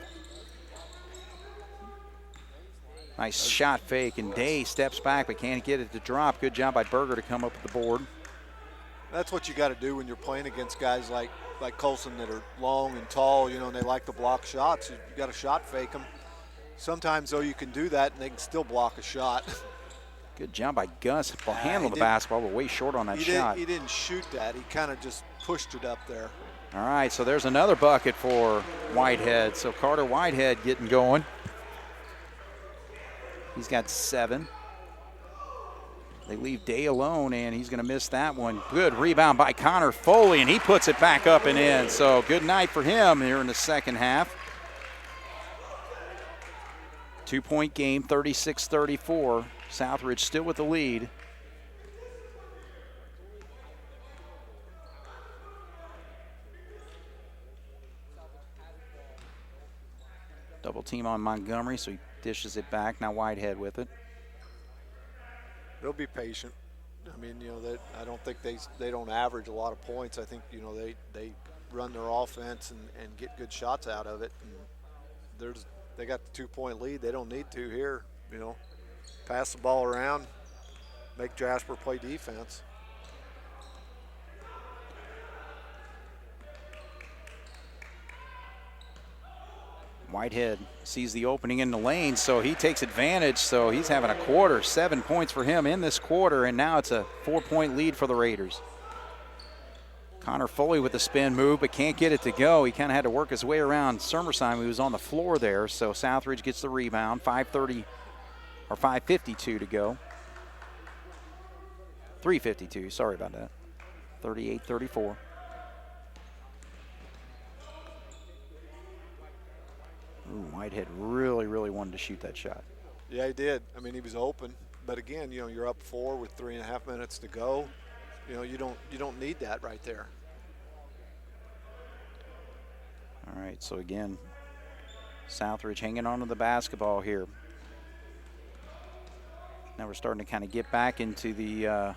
Nice shot fake, and Day steps back but can't get it to drop. Good job by Berger to come up with the board. That's what you got to do when you're playing against guys like Colson that are long and tall, you know, and they like to block shots. You got to shot fake them. Sometimes, though, you can do that and they can still block a shot. Good job by Gus. Handled the basketball, but way short on that shot. He didn't shoot that. He kind of just pushed it up there. All right, so there's another bucket for Whitehead. So Carter Whitehead getting going. He's got 7. They leave Day alone, and he's going to miss that one. Good rebound by Connor Foley, and he puts it back up and in. So good night for him here in the second half. 2-point game, 36-34. Southridge still with the lead. Double team on Montgomery, so he dishes it back. Now Whitehead with it. They'll be patient. I mean, you know, that I don't think they don't average a lot of points. I think, you know, they run their offense and get good shots out of it. And they got the 2-point lead. They don't need to here, you know. Pass the ball around, make Jasper play defense. Whitehead sees the opening in the lane, so he takes advantage. So he's having a quarter, 7 points for him in this quarter, and now it's a 4-point lead for the Raiders. Connor Foley with the spin move, but can't get it to go. He kind of had to work his way around Sermersheim, who was on the floor there. So Southridge gets the rebound, 5:52 to go. 3:52, sorry about that. 38-34. Whitehead really wanted to shoot that shot. Yeah, he did. I mean, he was open, but again, you know, you're up 4 with 3.5 minutes to go. You know, you don't need that right there. All right, so again, Southridge hanging on to the basketball here. Now we're starting to kind of get back into the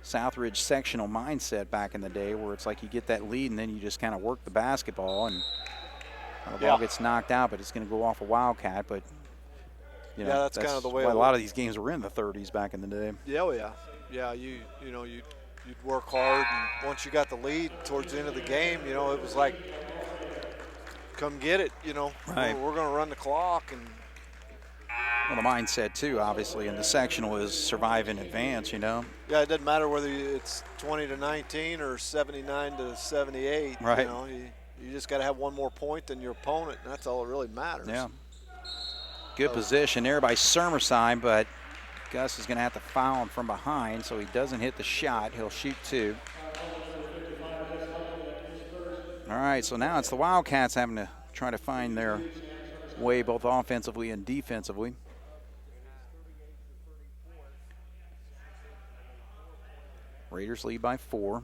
Southridge sectional mindset back in the day, where it's like you get that lead and then you just kind of work the basketball, and the ball gets knocked out, but it's going to go off a Wildcat. But you know, that's kind of the way a lot of these games were in the 30s back in the day. Yeah, oh yeah. Yeah, you'd work hard, and once you got the lead towards the end of the game, you know, it was like, come get it, you know. Right. We're going to run the clock. And well, the mindset too, obviously, in the sectional is survive in advance, you know. Yeah, it doesn't matter whether it's 20-19 or 79-78. Right. You know, you just got to have one more point than your opponent, and that's all that really matters. Yeah. Good position there by Sermersheim, but Gus is going to have to foul him from behind, so he doesn't hit the shot. He'll shoot 2. All right, so now it's the Wildcats having to try to find their way both offensively and defensively. Raiders lead by 4.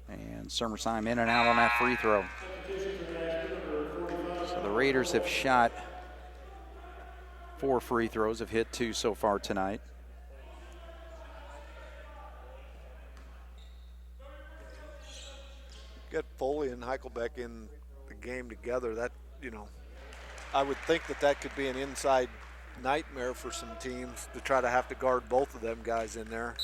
And Sermersheim in and out on that free throw. So the Raiders have shot 4 free throws, have hit 2 so far tonight. Get Foley and Heichelbeck in the game together. That, you know, I would think that could be an inside nightmare for some teams to try to have to guard both of them guys in there.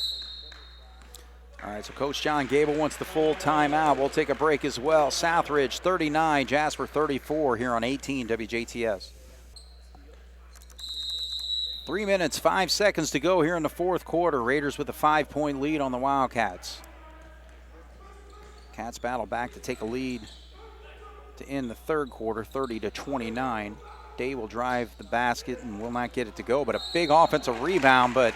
All right, so Coach John Gable wants the full timeout. We'll take a break as well. Southridge 39, Jasper 34 here on 18 WJTS. 3 minutes, 5 seconds to go here in the fourth quarter. Raiders with a 5-point lead on the Wildcats. Cats battle back to take a lead to end the third quarter, 30-29. Day will drive the basket and will not get it to go, but a big offensive rebound, but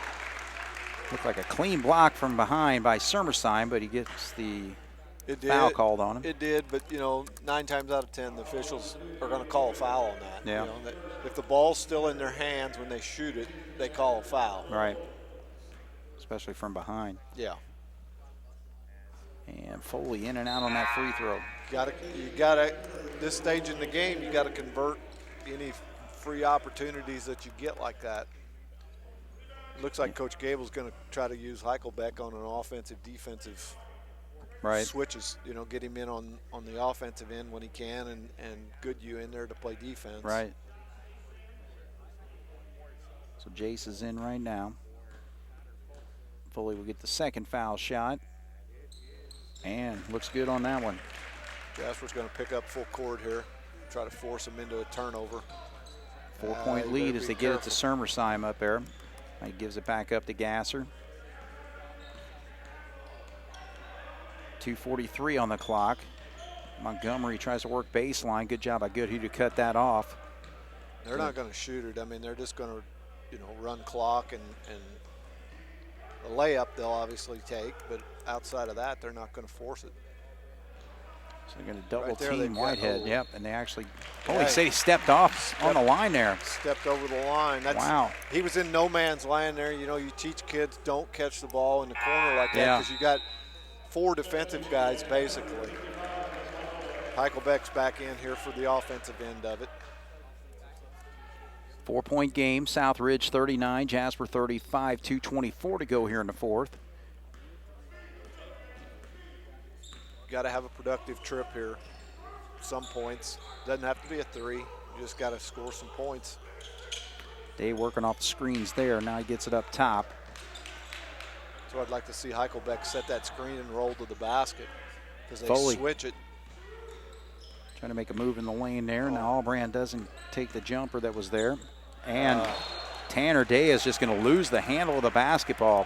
looked like a clean block from behind by Summerside, but he gets the foul called on him. It did, but, 9 times out of 10, the officials are going to call a foul on that. Yeah. If the ball's still in their hands when they shoot it, they call a foul. Right. Especially from behind. Yeah. And Foley in and out on that free throw. You gotta. This stage in the game, you got to convert any free opportunities that you get like that. It looks like Coach Gable's going to try to use Heichelbeck on an offensive, defensive switches. Get him in on the offensive end when he can, and Goodhue in there to play defense. Right. So Jace is in right now. Foley will get the second foul shot. And looks good on that one. Jasper's going to pick up full court here, try to force him into a turnover. 4-point lead as they get it to Summerside up there. He gives it back up to Gasser. 2:43 on the clock. Montgomery tries to work baseline. Good job by Goodhue to cut that off. They're not going to shoot it. I mean, they're just going to, run clock and a layup they'll obviously take, but outside of that, they're not going to force it. So they're going to double team Whitehead. Yep, and they actually, holy say he stepped off on the line there. Stepped over the line. Wow. He was in no man's land there. You teach kids don't catch the ball in the corner like that because you got 4 defensive guys basically. Heichelbeck's back in here for the offensive end of it. 4-point game, Southridge 39, Jasper 35, 2:24 to go here in the fourth. Got to have a productive trip here. Some points. Doesn't have to be a 3. You just got to score some points. Day working off the screens there. Now he gets it up top. So I'd like to see Heichelbeck set that screen and roll to the basket because they Foley switch it. trying to make a move in the lane there. Now Albrand doesn't take the jumper that was there. And Tanner Day is just going to lose the handle of the basketball.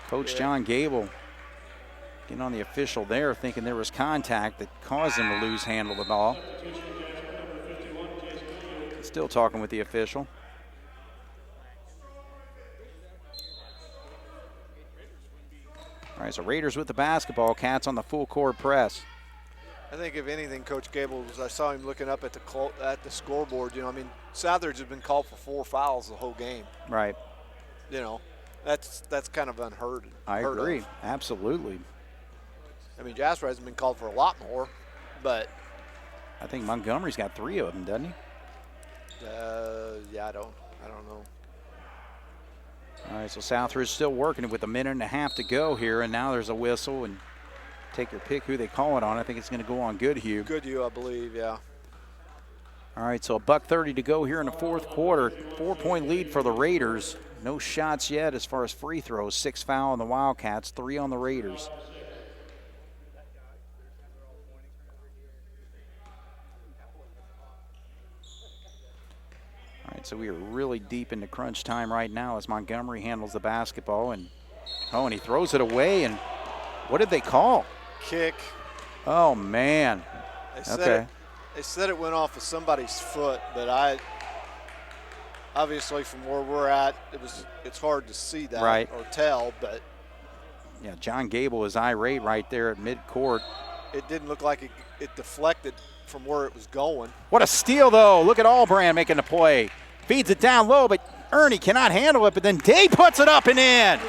Coach John Gable getting on the official there, thinking there was contact that caused him to lose handle of the ball. Still talking with the official. All right, so Raiders with the basketball. Cats on the full court press. I think if anything, Coach Gable, I saw him looking up at the scoreboard. Southridge has been called for 4 fouls the whole game. Right. That's kind of unheard. I agree. Absolutely. I mean, Jasper hasn't been called for a lot more, but I think Montgomery's got 3 of them, doesn't he? Yeah, I don't know. All right, so Southridge still working with 1.5 minutes to go here, and now there's a whistle, and take your pick who they call it on. I think it's going to go on Goodhue. Goodhue, I believe, yeah. All right, so $1:30 to go here in the fourth quarter. 4-point lead for the Raiders. No shots yet as far as free throws. 6 foul on the Wildcats, 3 on the Raiders. All right, so we are really deep into crunch time right now as Montgomery handles the basketball. And he throws it away. And what did they call? Kick. Oh, man. They said it went off of somebody's foot, but obviously from where we're at, it's hard to see that or tell, but yeah, John Gable is irate right there at midcourt. It didn't look like it deflected from where it was going. What a steal, though. Look at Albrand making the play. Feeds it down low, but Ernie cannot handle it, but then Day puts it up and in.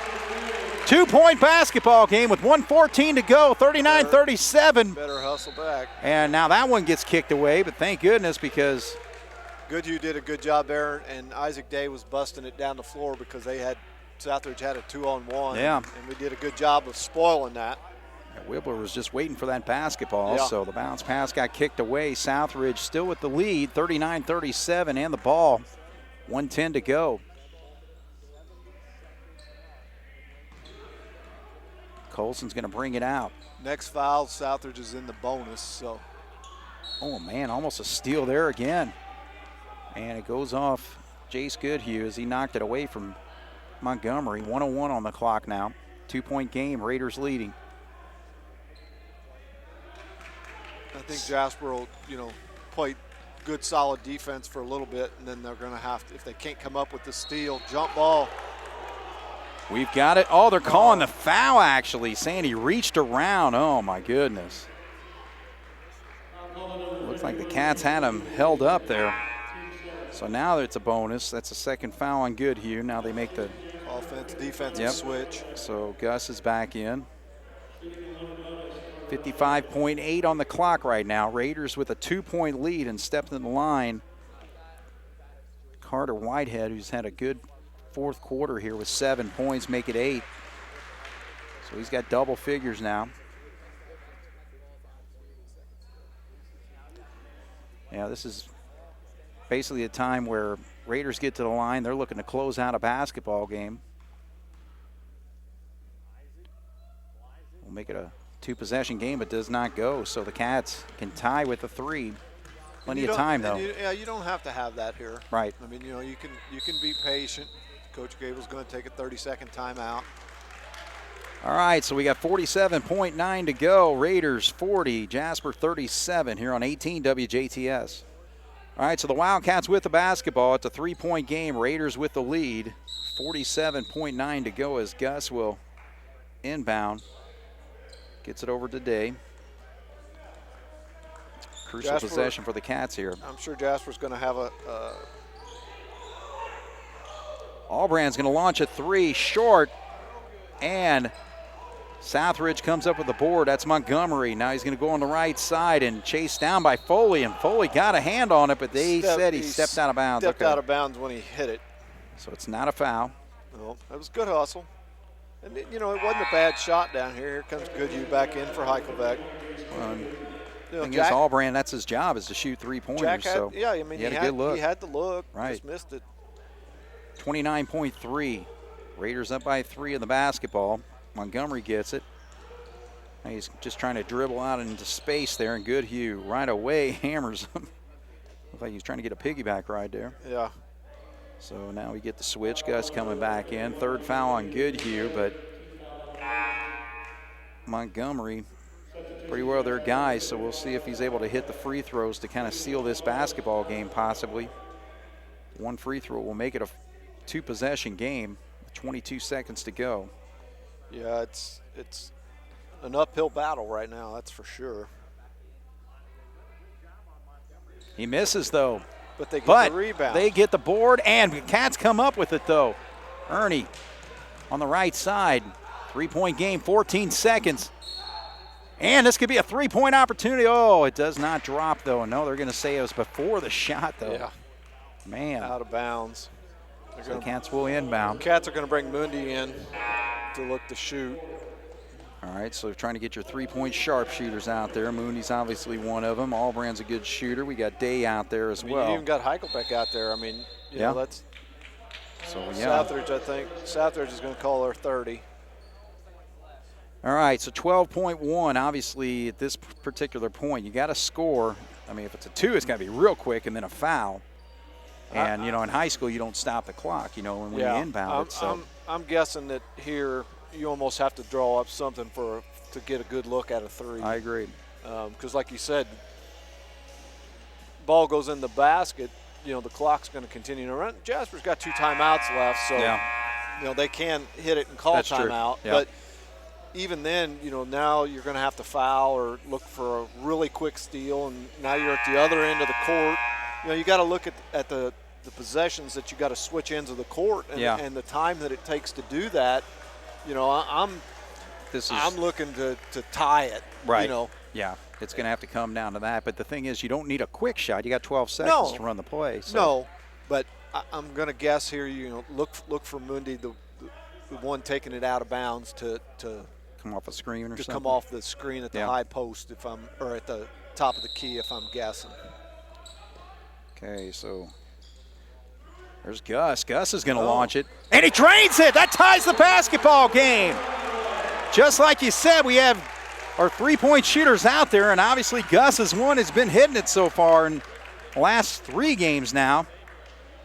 2-point basketball game with 1:14 to go, 39-37. Better hustle back. And now that one gets kicked away, but thank goodness because Goodhue did a good job there, and Isaac Day was busting it down the floor because Southridge had a 2-on-1. Yeah. And we did a good job of spoiling that. Wibbler was just waiting for that basketball, so the bounce pass got kicked away. Southridge still with the lead, 39-37, and the ball, 1:10 to go. Colson's going to bring it out. Next foul, Southridge is in the bonus. So. Oh, man, almost a steal there again. And it goes off Jace Goodhue as he knocked it away from Montgomery. 1:01 on the clock now. 2-point game, Raiders leading. I think Jasper will, play good, solid defense for a little bit, and then they're going to have to, if they can't come up with the steal, jump ball. We've got it. Oh, they're calling the foul, actually, saying he reached around. Oh, my goodness. Looks like the Cats had him held up there. So now it's a bonus. That's a second foul on Goodhue. Now they make the offense, defensive switch. So Gus is back in. 55.8 on the clock right now. Raiders with a 2-point lead and stepped in the line. Carter Whitehead, who's had a good fourth quarter here with 7 points, make it 8. So he's got double figures now. Yeah, this is basically a time where Raiders get to the line. They're looking to close out a basketball game. We'll make it a 2-possession game, but does not go. So the Cats can tie with a 3. Plenty of time, though. You don't have to have that here. Right. I mean, you can be patient. Coach Gable's going to take a 30-second timeout. All right, so we got 47.9 to go. Raiders 40, Jasper 37 here on 18 WJTS. All right, so the Wildcats with the basketball. It's a 3-point game. Raiders with the lead. 47.9 to go as Gus will inbound. Gets it over to Day. Crucial possession for the Cats here. I'm sure Jasper's going to have a Allbrand's going to launch a 3 short, and Southridge comes up with the board. That's Montgomery. Now he's going to go on the right side and chased down by Foley, and Foley got a hand on it, but they said he stepped out of bounds. Stepped out of bounds when he hit it. So it's not a foul. No, that was good hustle. And, it wasn't a bad shot down here. Here comes Goodhue back in for Heichelbeck. Thing is, Allbrand, that's his job, is to shoot 3-pointers. He had a good look. He had the look, right. Just missed it. 29.3. Raiders up by 3 in the basketball. Montgomery gets it. He's just trying to dribble out into space there, and Goodhue right away hammers him. Looks like he's trying to get a piggyback ride there. Yeah. So now we get the switch. Gus coming back in. Third foul on Goodhue, but Montgomery, pretty well their guy, so we'll see if he's able to hit the free throws to kind of seal this basketball game possibly. One free throw will make it a 2-possession game with 22 seconds to go. Yeah, it's an uphill battle right now, that's for sure. He misses, though. But they get the rebound. They get the board, and the Cats come up with it, though. Ernie on the right side. 3-point game, 14 seconds. And this could be a 3-point opportunity. Oh, it does not drop, though. No, they're going to say it was before the shot, though. Yeah. Man. Out of bounds. So the Cats will inbound. Cats are going to bring Mundi in to look to shoot. All right, so trying to get your 3-point sharpshooters out there. Mundi's obviously one of them. Allbrand's a good shooter. We got Day out there as well. You even got Heichelbeck out there. I mean, you know, that's Southridge, I think. Southridge is going to call her 30. All right, so 12.1. Obviously, at this particular point, you got to score. I mean, if it's a 2, it's got to be real quick and then a foul. And, in high school, you don't stop the clock, when you inbound it. So. I'm guessing that here you almost have to draw up something to get a good look at a 3. I agree. Because, like you said, ball goes in the basket, the clock's going to continue to run. Jasper's got 2 timeouts left, so, they can hit it and call timeout. Yeah. But even then, now you're going to have to foul or look for a really quick steal, and now you're at the other end of the court. You got to look at the possessions that you got to switch ends of the court and the time that it takes to do that. I'm looking to tie it. Right. Yeah, it's going to have to come down to that. But the thing is, you don't need a quick shot. You got 12 seconds to run the play. So. No, but I'm going to guess here. Look for Mundi, the one taking it out of bounds to come off a screen or something. To come off the screen at the high post or at the top of the key if I'm guessing. Okay, so there's Gus. Gus is going to launch it, and he drains it. That ties the basketball game. just like you said, we have our three-point shooters out there, and obviously Gus's one has been hitting it so far in the last 3 games now.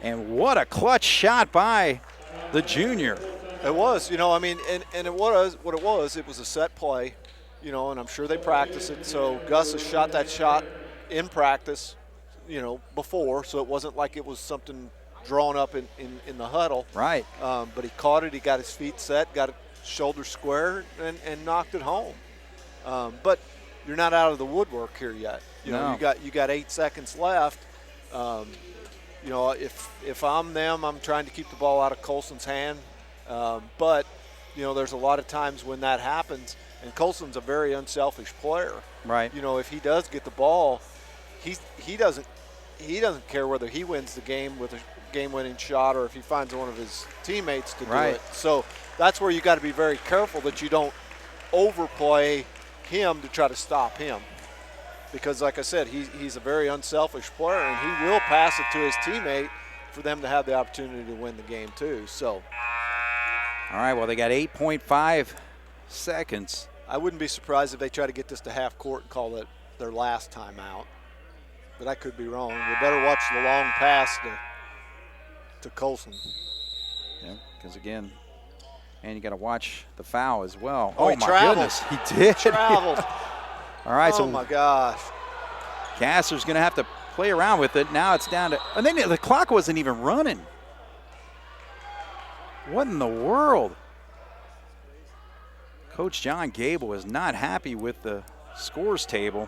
And what a clutch shot by the junior. It was, I mean, and it was what it was a set play, and I'm sure they practiced it. So Gus has shot that shot in practice, before, so it wasn't like it was something drawn up in the huddle. Right. But he caught it, he got his feet set, got it shoulder square, and knocked it home. But you're not out of the woodwork here yet. No. You got 8 seconds left. If I'm them, I'm trying to keep the ball out of Colson's hand. But there's a lot of times when that happens, and Colson's a very unselfish player. Right. If he does get the ball, he doesn't care whether he wins the game with a game-winning shot or if he finds one of his teammates to do it. So that's where you got to be very careful that you don't overplay him to try to stop him. Because, like I said, he's a very unselfish player, and he will pass it to his teammate for them to have the opportunity to win the game too. So, all right, well, they got 8.5 seconds. I wouldn't be surprised if they try to get this to half court and call it their last timeout. But I could be wrong. You better watch the long pass to Colson. Yeah, because, again, and you got to watch the foul as well. Oh, my goodness, he did. Traveled. All right, oh, my gosh. Kasser's going to have to play around with it. Now it's down to – and then the clock wasn't even running. What in the world? Coach John Gable is not happy with the scores table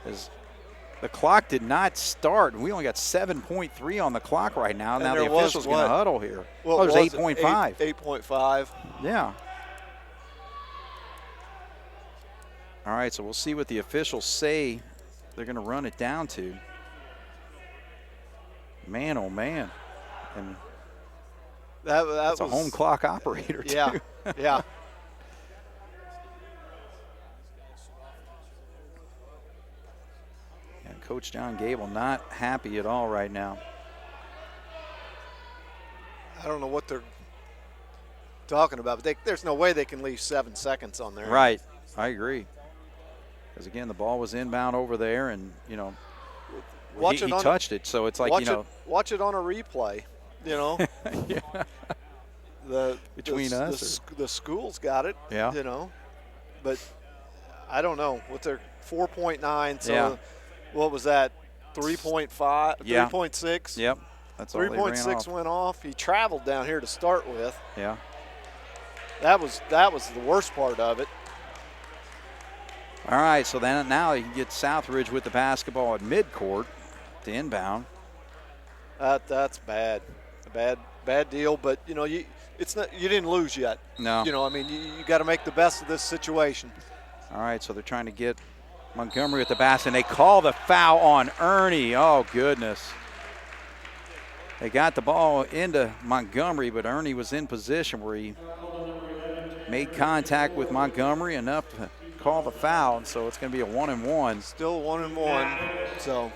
as the clock did not start. And we only got 7.3 on the clock right now. Now the official's going to huddle here. Well, there's 8.5. 8.5. Yeah. All right, so we'll see what the officials say they're going to run it down to. Man, oh, man. And that's a home clock operator, too. Yeah, yeah. And Coach John Gable not happy at all right now. I don't know what they're talking about, but there's no way they can leave 7 seconds on there. Right, I agree. Because, again, the ball was inbound over there, and, he touched it. So it's like, Watch it on a replay, Yeah. Between us. The school's got it, yeah. But I don't know. With their 4.9, so yeah. What was that, 3.5, yeah. 3.6? Yep. That's all 3.6 went off. He traveled down here to start with. Yeah. That was the worst part of it. All right, so then now you get Southridge with the basketball at midcourt to inbound. That's bad. Bad deal, but you didn't lose yet. No. You got to make the best of this situation. All right, so they're trying to get Montgomery at the basket, and they call the foul on Ernie. Oh, goodness. They got the ball into Montgomery, but Ernie was in position where he made contact with Montgomery enough to call the foul, and so it's going to be a 1-and-1. Still 1-and-1, so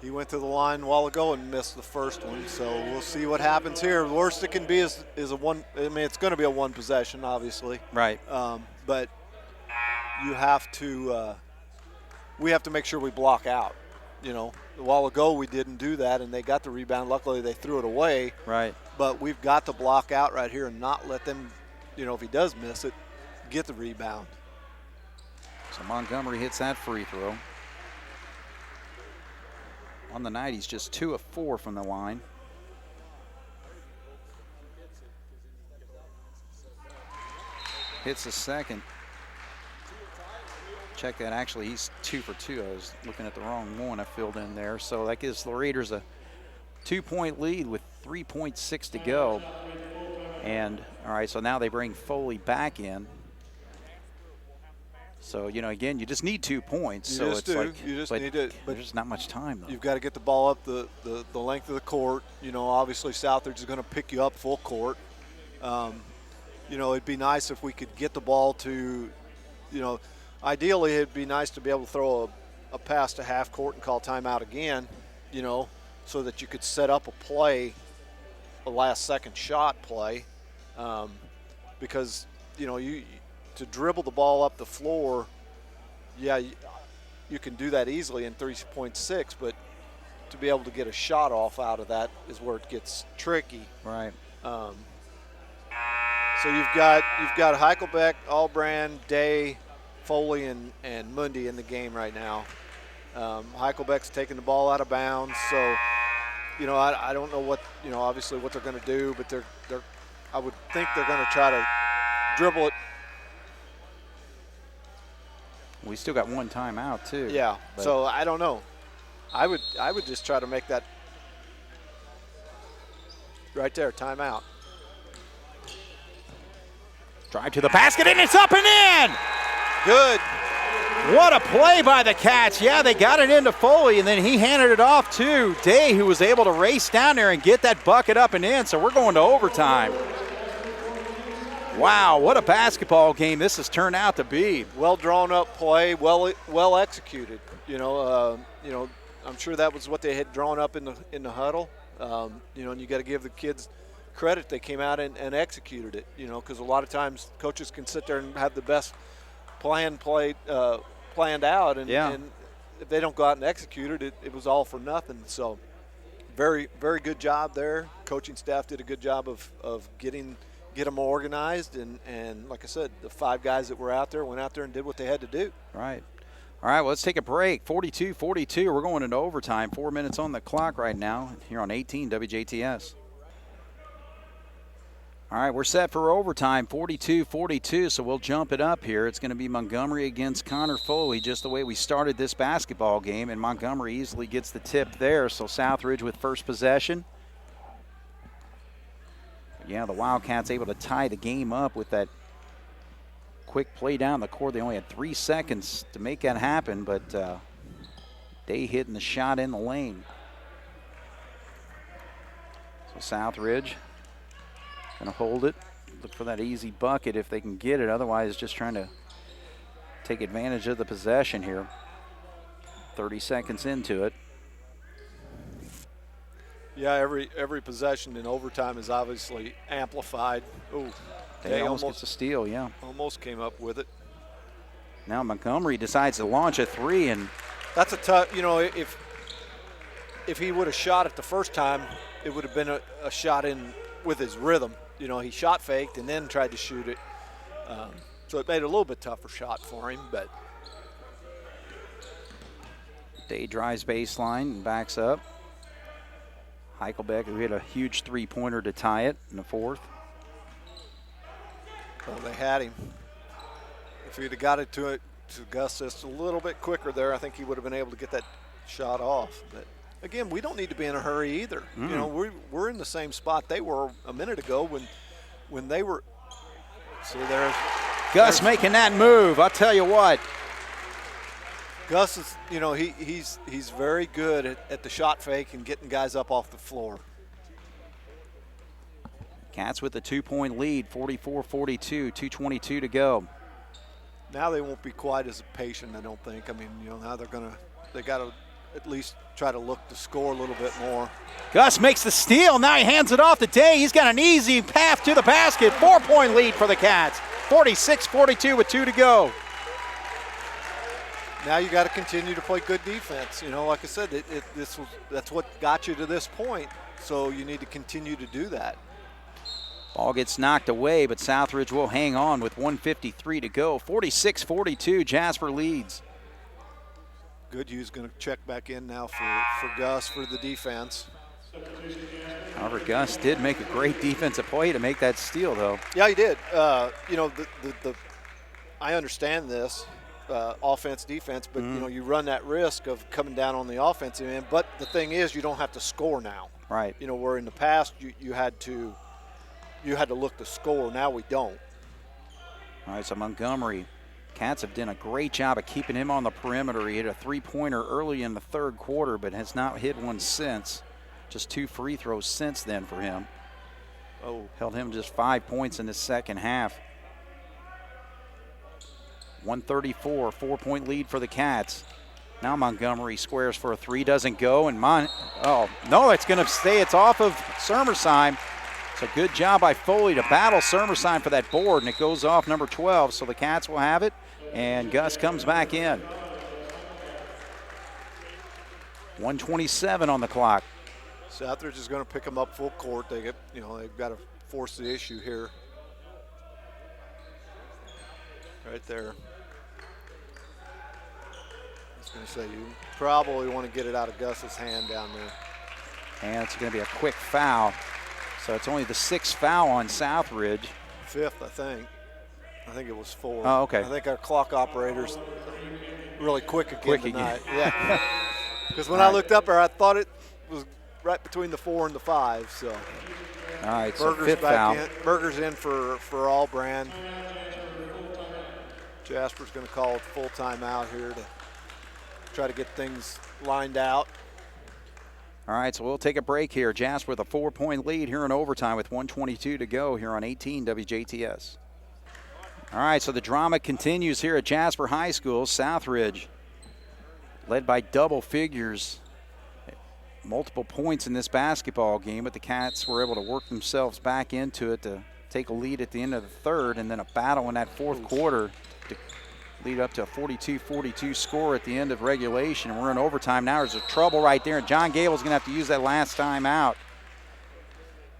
he went to the line a while ago and missed the first one, so we'll see what happens here. The worst it can be is a one. I mean, it's going to be a one possession, obviously. Right. But you have to. We have to make sure we block out. A while ago we didn't do that, and they got the rebound. Luckily, they threw it away. Right. But we've got to block out right here and not let them. If he does miss it, get the rebound. So Montgomery hits that free throw. On the night, he's just 2 of 4 from the line. Hits the second. Check that. Actually, he's 2 for 2. I was looking at the wrong one. I filled in there. So that gives the Raiders a 2-point lead with 3.6 to go. And, all right, so now they bring Foley back in. So, again, you just need 2 points. You so just it's do. like, You just need it. But there's not much time, though. You've got to get the ball up the length of the court. Obviously Southridge is going to pick you up full court. It'd be nice if we could get the ball to, ideally it'd be nice to be able to throw a pass to half court and call timeout again, so that you could set up a play, a last second shot play, because you to dribble the ball up the floor, yeah, you can do that easily in 3.6, but to be able to get a shot off out of that is where it gets tricky. Right. So you've got Heichelbeck, Albrand, Day, Foley, and Mundy in the game right now. Heichelbeck's taking the ball out of bounds, so I don't know what obviously what they're going to do, but I would think they're going to try to dribble it. We still got one timeout too. Yeah. So I don't know. I would just try to make that right there, timeout. Drive to the basket, and it's up and in! Good. What a play by the Cats. Yeah, they got it into Foley, and then he handed it off to Day, who was able to race down there and get that bucket up and in, so we're going to overtime. Wow, what a basketball game this has turned out to be. Well drawn up play, well executed. I'm sure that was what they had drawn up in the huddle. And you got to give the kids credit. They came out and executed it. Because a lot of times coaches can sit there and have the best planned out, and if they don't go out and execute it, it was all for nothing. So very, very good job there. Coaching staff did a good job of get them organized, and like I said, the 5 guys that were out there went out there and did what they had to do. Right. All right, well, let's take a break. 42-42, we're going into overtime. 4 minutes on the clock right now here on 18 WJTS. All right, we're set for overtime, 42-42, so we'll jump it up here. It's going to be Montgomery against Connor Foley, just the way we started this basketball game, and Montgomery easily gets the tip there, so Southridge with first possession. Yeah, the Wildcats able to tie the game up with that quick play down the court. They only had 3 seconds to make that happen, but Day hitting the shot in the lane. So Southridge going to hold it, look for that easy bucket if they can get it. Otherwise, just trying to take advantage of the possession here. 30 seconds into it. Yeah, every possession in overtime is obviously amplified. Oh, They almost gets a steal, yeah. Almost came up with it. Now Montgomery decides to launch a 3, and that's a tough. If he would have shot it the first time, it would have been a shot in with his rhythm. He shot faked and then tried to shoot it. So it made it a little bit tougher shot for him, but. Day drives baseline and backs up. Heichelbeck, who hit a huge three-pointer to tie it in the fourth. Well, they had him. If he'd have got it to Gus just a little bit quicker there, I think he would have been able to get that shot off. But again, we don't need to be in a hurry either. We're in the same spot they were a minute ago when they were. See, Gus making that move. I'll tell you what. Gus is, he's very good at the shot fake and getting guys up off the floor. Cats with a 2-point lead, 44-42, 2:22 to go. Now they won't be quite as patient, I don't think. I mean, now they got to at least try to look to score a little bit more. Gus makes the steal. Now he hands it off to Day. He's got an easy path to the basket. 4-point lead for the Cats. 46-42 with 2 to go. Now you got to continue to play good defense. Like I said, that's what got you to this point. So you need to continue to do that. Ball gets knocked away, but Southridge will hang on with 1:53 to go. 46-42, Jasper leads. Goodhue's going to check back in now for Gus for the defense. However, Gus did make a great defensive play to make that steal, though. Yeah, he did. I understand this. Offense, defense, but you run that risk of coming down on the offensive end. But the thing is, you don't have to score now. Right. Where in the past you had to look to score. Now we don't. All right, so Montgomery, Cats have done a great job of keeping him on the perimeter. He hit a 3-pointer early in the third quarter, but has not hit one since. Just 2 free throws since then for him. Held him just 5 points in the second half. 134, 4-point lead for the Cats. Now Montgomery squares for a 3, doesn't go, and no, it's going to stay. It's off of Sermersheim. So good job by Foley to battle Sermersheim for that board, and it goes off number 12. So the Cats will have it, and Gus comes back in. 1:27 on the clock. Southridge is going to pick them up full court. They've got to force the issue here. Right there. I was going to say, you probably want to get it out of Gus's hand down there. And it's going to be a quick foul. So it's only the 6th foul on Southridge. 5th, I think. I think it was 4. Oh, okay. I think our clock operator's really quick again tonight. Yeah. Because when I looked up there, I thought it was right between the 4 and the 5. So. All right, Berger's so 5th foul. Berger's in for Allbrand. Jasper's going to call a full timeout here to try to get things lined out. All right, so we'll take a break here. Jasper with a 4-point lead here in overtime with 1:22 to go here on 18 WJTS. All right, so the drama continues here at Jasper High School. Southridge led by double figures, multiple points in this basketball game, but the Cats were able to work themselves back into it to take a lead at the end of the third, and then a battle in that fourth quarter to lead up to a 42-42 score at the end of regulation. And we're in overtime now. There's a trouble right there, and John Gable's going to have to use that last time out.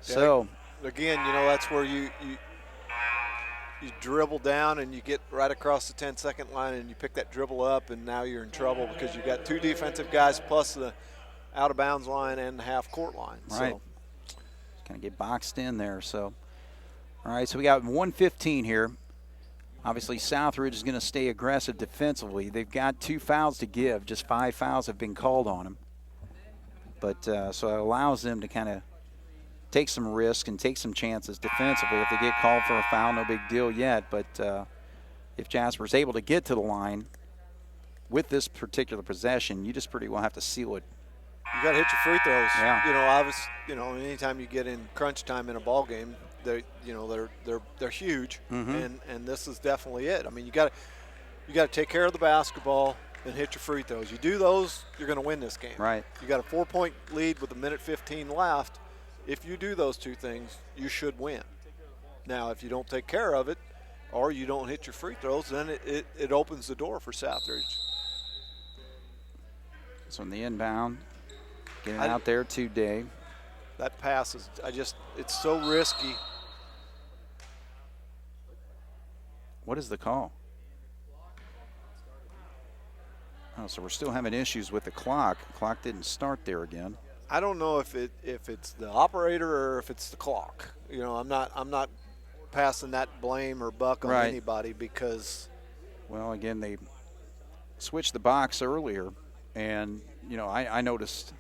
So again, that's where you dribble down and you get right across the 10-second line and you pick that dribble up, and now you're in trouble because you've got 2 defensive guys plus the out-of-bounds line and the half-court line. Right. So. Kind of get boxed in there. So, all right, so we got 1:15 here. Obviously, Southridge is going to stay aggressive defensively. They've got 2 fouls to give. Just 5 fouls have been called on them. But so it allows them to kind of take some risk and take some chances defensively. If they get called for a foul, no big deal yet. But if Jasper's able to get to the line with this particular possession, you just pretty well have to seal it. You got to hit your free throws. Yeah. Anytime you get in crunch time in a ball game, they're huge, and this is definitely it. I mean, you got to take care of the basketball and hit your free throws. You do those, you're going to win this game. Right. You got a 4-point lead with 1:15 left. If you do those 2 things, you should win. Now, if you don't take care of it, or you don't hit your free throws, then it opens the door for Southridge. So in the inbound, getting out there to Day. That pass is, it's so risky. What is the call? Oh, so we're still having issues with the clock. The clock didn't start there again. I don't know if it's the operator or if it's the clock. I'm not passing that blame or buck on anybody because. Well, again, they switched the box earlier, and I noticed.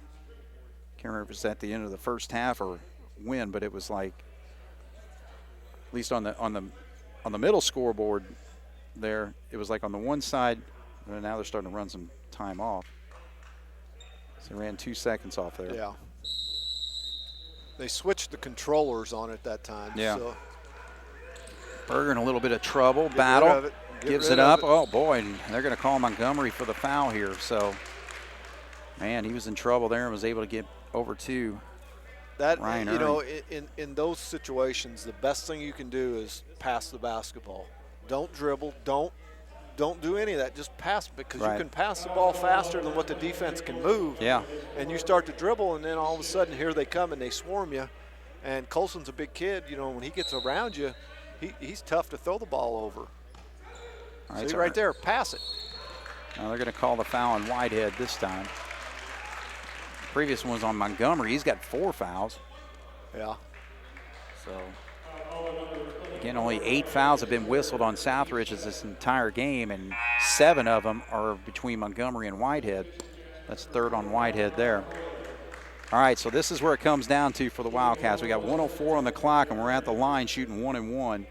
Can't remember if it was at the end of the first half or when, but it was like, at least on the middle scoreboard there, it was like on the one side, and now they're starting to run some time off. So they ran 2 seconds off there. Yeah. They switched the controllers on it that time. Yeah. So. Berger in a little bit of trouble. Battle. Gives it up. Oh, boy. And they're going to call Montgomery for the foul here. So, man, he was in trouble there and was able to get over to Ryan Ernie. In those situations, the best thing you can do is pass the basketball. Don't dribble. Don't do any of that. Just pass, because you can pass the ball faster than what the defense can move. Yeah. And you start to dribble, and then all of a sudden here they come and they swarm you. And Colson's a big kid. When he gets around you, he's tough to throw the ball over. All right, see right there, pass it. Now they're going to call the foul on Whitehead this time. The previous one was on Montgomery. He's got 4 fouls. Yeah. So, again, only 8 fouls have been whistled on Southridge this entire game, and 7 of them are between Montgomery and Whitehead. That's 3rd on Whitehead there. All right, so this is where it comes down to for the Wildcats. We got 1:04 on the clock, and we're at the line shooting 1-1.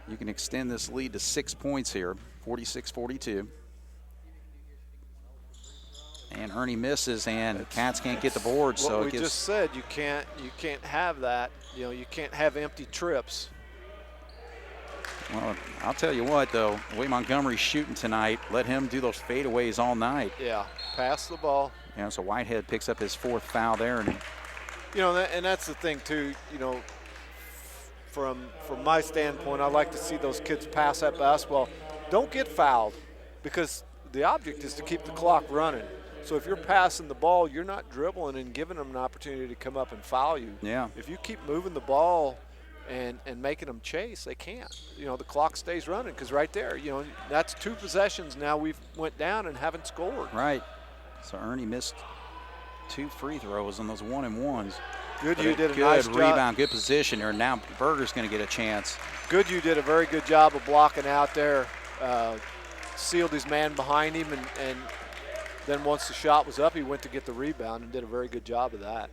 You can extend this lead to 6 points here, 46-42. And Ernie misses, and Cats can't get the board. So what we just said, you can't have that. You can't have empty trips. Well, I'll tell you what, though, the way Montgomery's shooting tonight, let him do those fadeaways all night. Yeah, pass the ball. So Whitehead picks up his 4th foul there, and And that's the thing too. From my standpoint, I like to see those kids pass that basketball. Don't get fouled, because the object is to keep the clock running. So if you're passing the ball, you're not dribbling and giving them an opportunity to come up and foul you. Yeah. If you keep moving the ball and making them chase, they can't. The clock stays running, because right there, that's 2 possessions now we've went down and haven't scored. Right. So Ernie missed 2 free throws on those 1-and-1s. Goodhue did a good nice job. rebound, good position there. Now Berger's going to get a chance. Goodhue did a very good job of blocking out there, sealed his man behind him, and then once the shot was up, he went to get the rebound and did a very good job of that.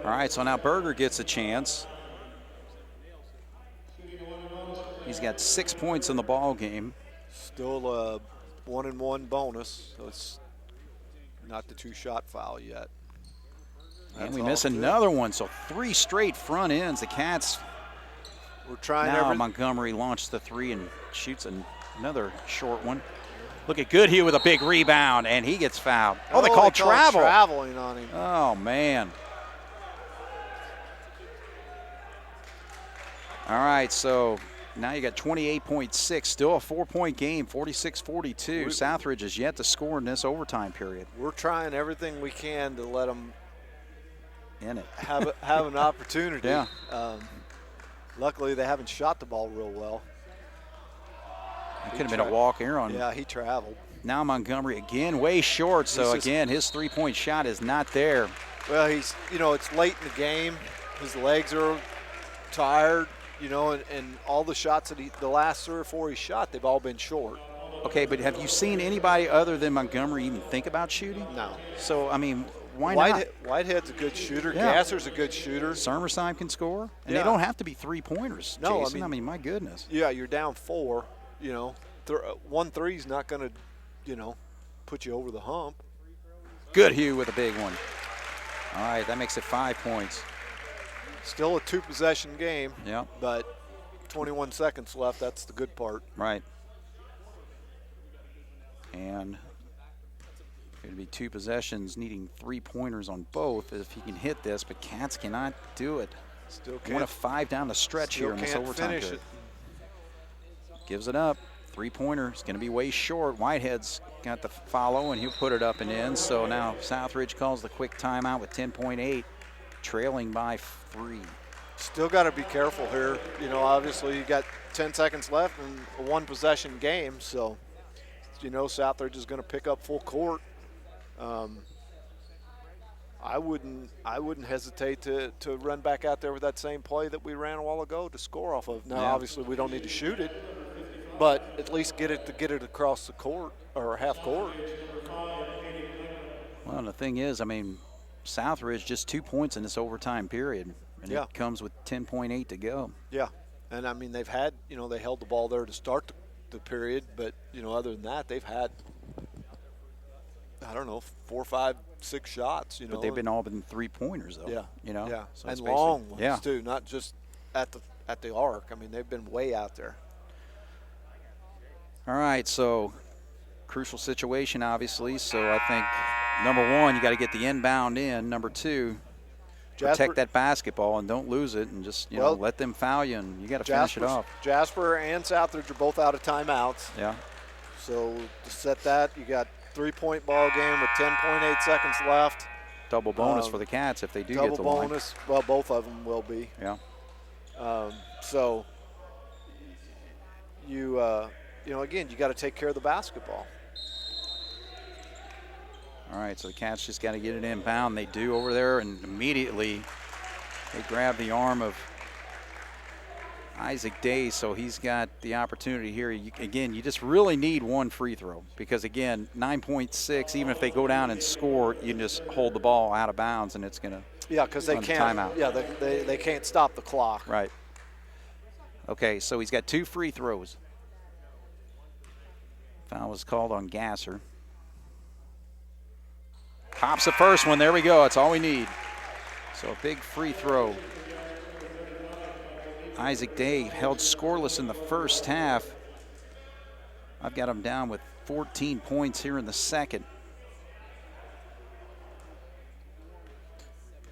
All right, so now Berger gets a chance. He's got 6 points in the ball game. Still a 1-and-1 bonus, so it's not the 2-shot foul yet. And we miss another one, so 3 straight front ends. The Cats, we're trying now Montgomery launched the 3 and shoots another short one. Look at Goodhue with a big rebound, and he gets fouled. Oh, they called travel. Traveling on him. Oh, man. All right, so now you got 28.6, still a 4-point game, 46-42. Southridge is yet to score in this overtime period. We're trying everything we can to let them in it. have an opportunity. Yeah. Luckily, they haven't shot the ball real well. It could have been a walk here on. Yeah, he traveled. Now Montgomery again way short, so again his 3-point shot is not there. Well, he's, it's late in the game. His legs are tired, and all the shots that the last 3 or 4 he shot, they've all been short. Okay, but have you seen anybody other than Montgomery even think about shooting? No. So, I mean, why not? Whitehead's a good shooter. Yeah. Gasser's a good shooter. Summerside can score. And Yeah. they don't have to be 3-pointers, No, Jason. I mean, my goodness. Yeah, you're down 4. 1 3's not going to, put you over the hump. Goodhue with a big one. All right, that makes it 5 points. Still a 2-possession game. Yeah. But 21 seconds left. That's the good part. Right. And going to be 2 possessions, needing 3-pointers on both if he can hit this, but Cats cannot do it. Still can't. 1 of 5 down the stretch here in this overtime finish period. it. Gives it up. 3-pointer. It's going to be way short. Whitehead's got the follow, and he'll put it up and in. So now Southridge calls the quick timeout with 10.8, trailing by 3. Still got to be careful here. Obviously you got 10 seconds left in a 1-possession game, so Southridge is going to pick up full court. I wouldn't hesitate to run back out there with that same play that we ran a while ago to score off of. Now, obviously, we don't need to shoot it, but at least get it across the court or half court. Well, the thing is, I mean, Southridge just 2 points in this overtime period, and it comes with 10.8 to go. Yeah, and I mean they've had they held the ball there to start the period, but other than that they've had, I don't know, 4, 5, 6 shots. But they've been all been 3-pointers though. Yeah. Yeah. So and long ones too, not just at the arc. I mean, they've been way out there. All right, so crucial situation, obviously. So I think number 1, you got to get the inbound in. Number 2, protect that basketball and don't lose it, and just let them foul you, and you got to finish it off. Jasper and Southridge are both out of timeouts. Yeah. So to set that, you got 3-point ball game with 10.8 seconds left. Double bonus for the Cats if they do get the line. Double bonus. Well, both of them will be. Yeah. So you again, you got to take care of the basketball. All right, so the Cats just got to get it inbound. They do over there, and immediately they grab the arm of Isaac Day, so he's got the opportunity here. Again, you just really need 1 free throw because, again, 9.6, even if they go down and score, you can just hold the ball out of bounds, and it's going to because they can't. Timeout. Yeah, they can't stop the clock. Right. Okay, so he's got 2 free throws. Foul was called on Gasser. Pops the first one. There we go. That's all we need. So a big free throw. Isaac Day held scoreless in the first half. I've got him down with 14 points here in the second.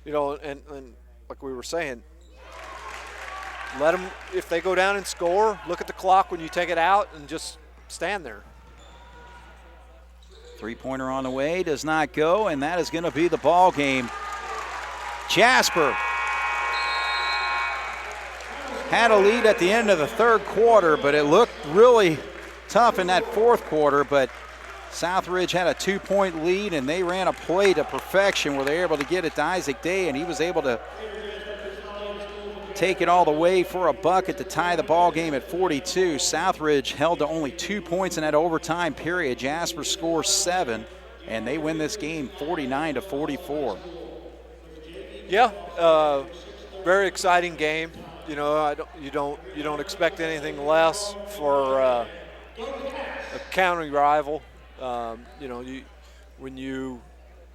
you know, and like we were saying, let them, if they go down and score, look at the clock when you take it out and just stand there. Three-pointer on the way, does not go, and that is going to be the ball game. Jasper had a lead at the end of the third quarter, but it looked really tough in that fourth quarter, but Southridge had a 2-point lead, and they ran a play to perfection where they were able to get it to Isaac Day, and he was able to take it all the way for a bucket to tie the ball game at 42. Southridge held to only 2 points in that overtime period. Jasper scores 7, and they win this game 49-44. Yeah, very exciting game. You know, you don't expect anything less for a county rival. You know, when you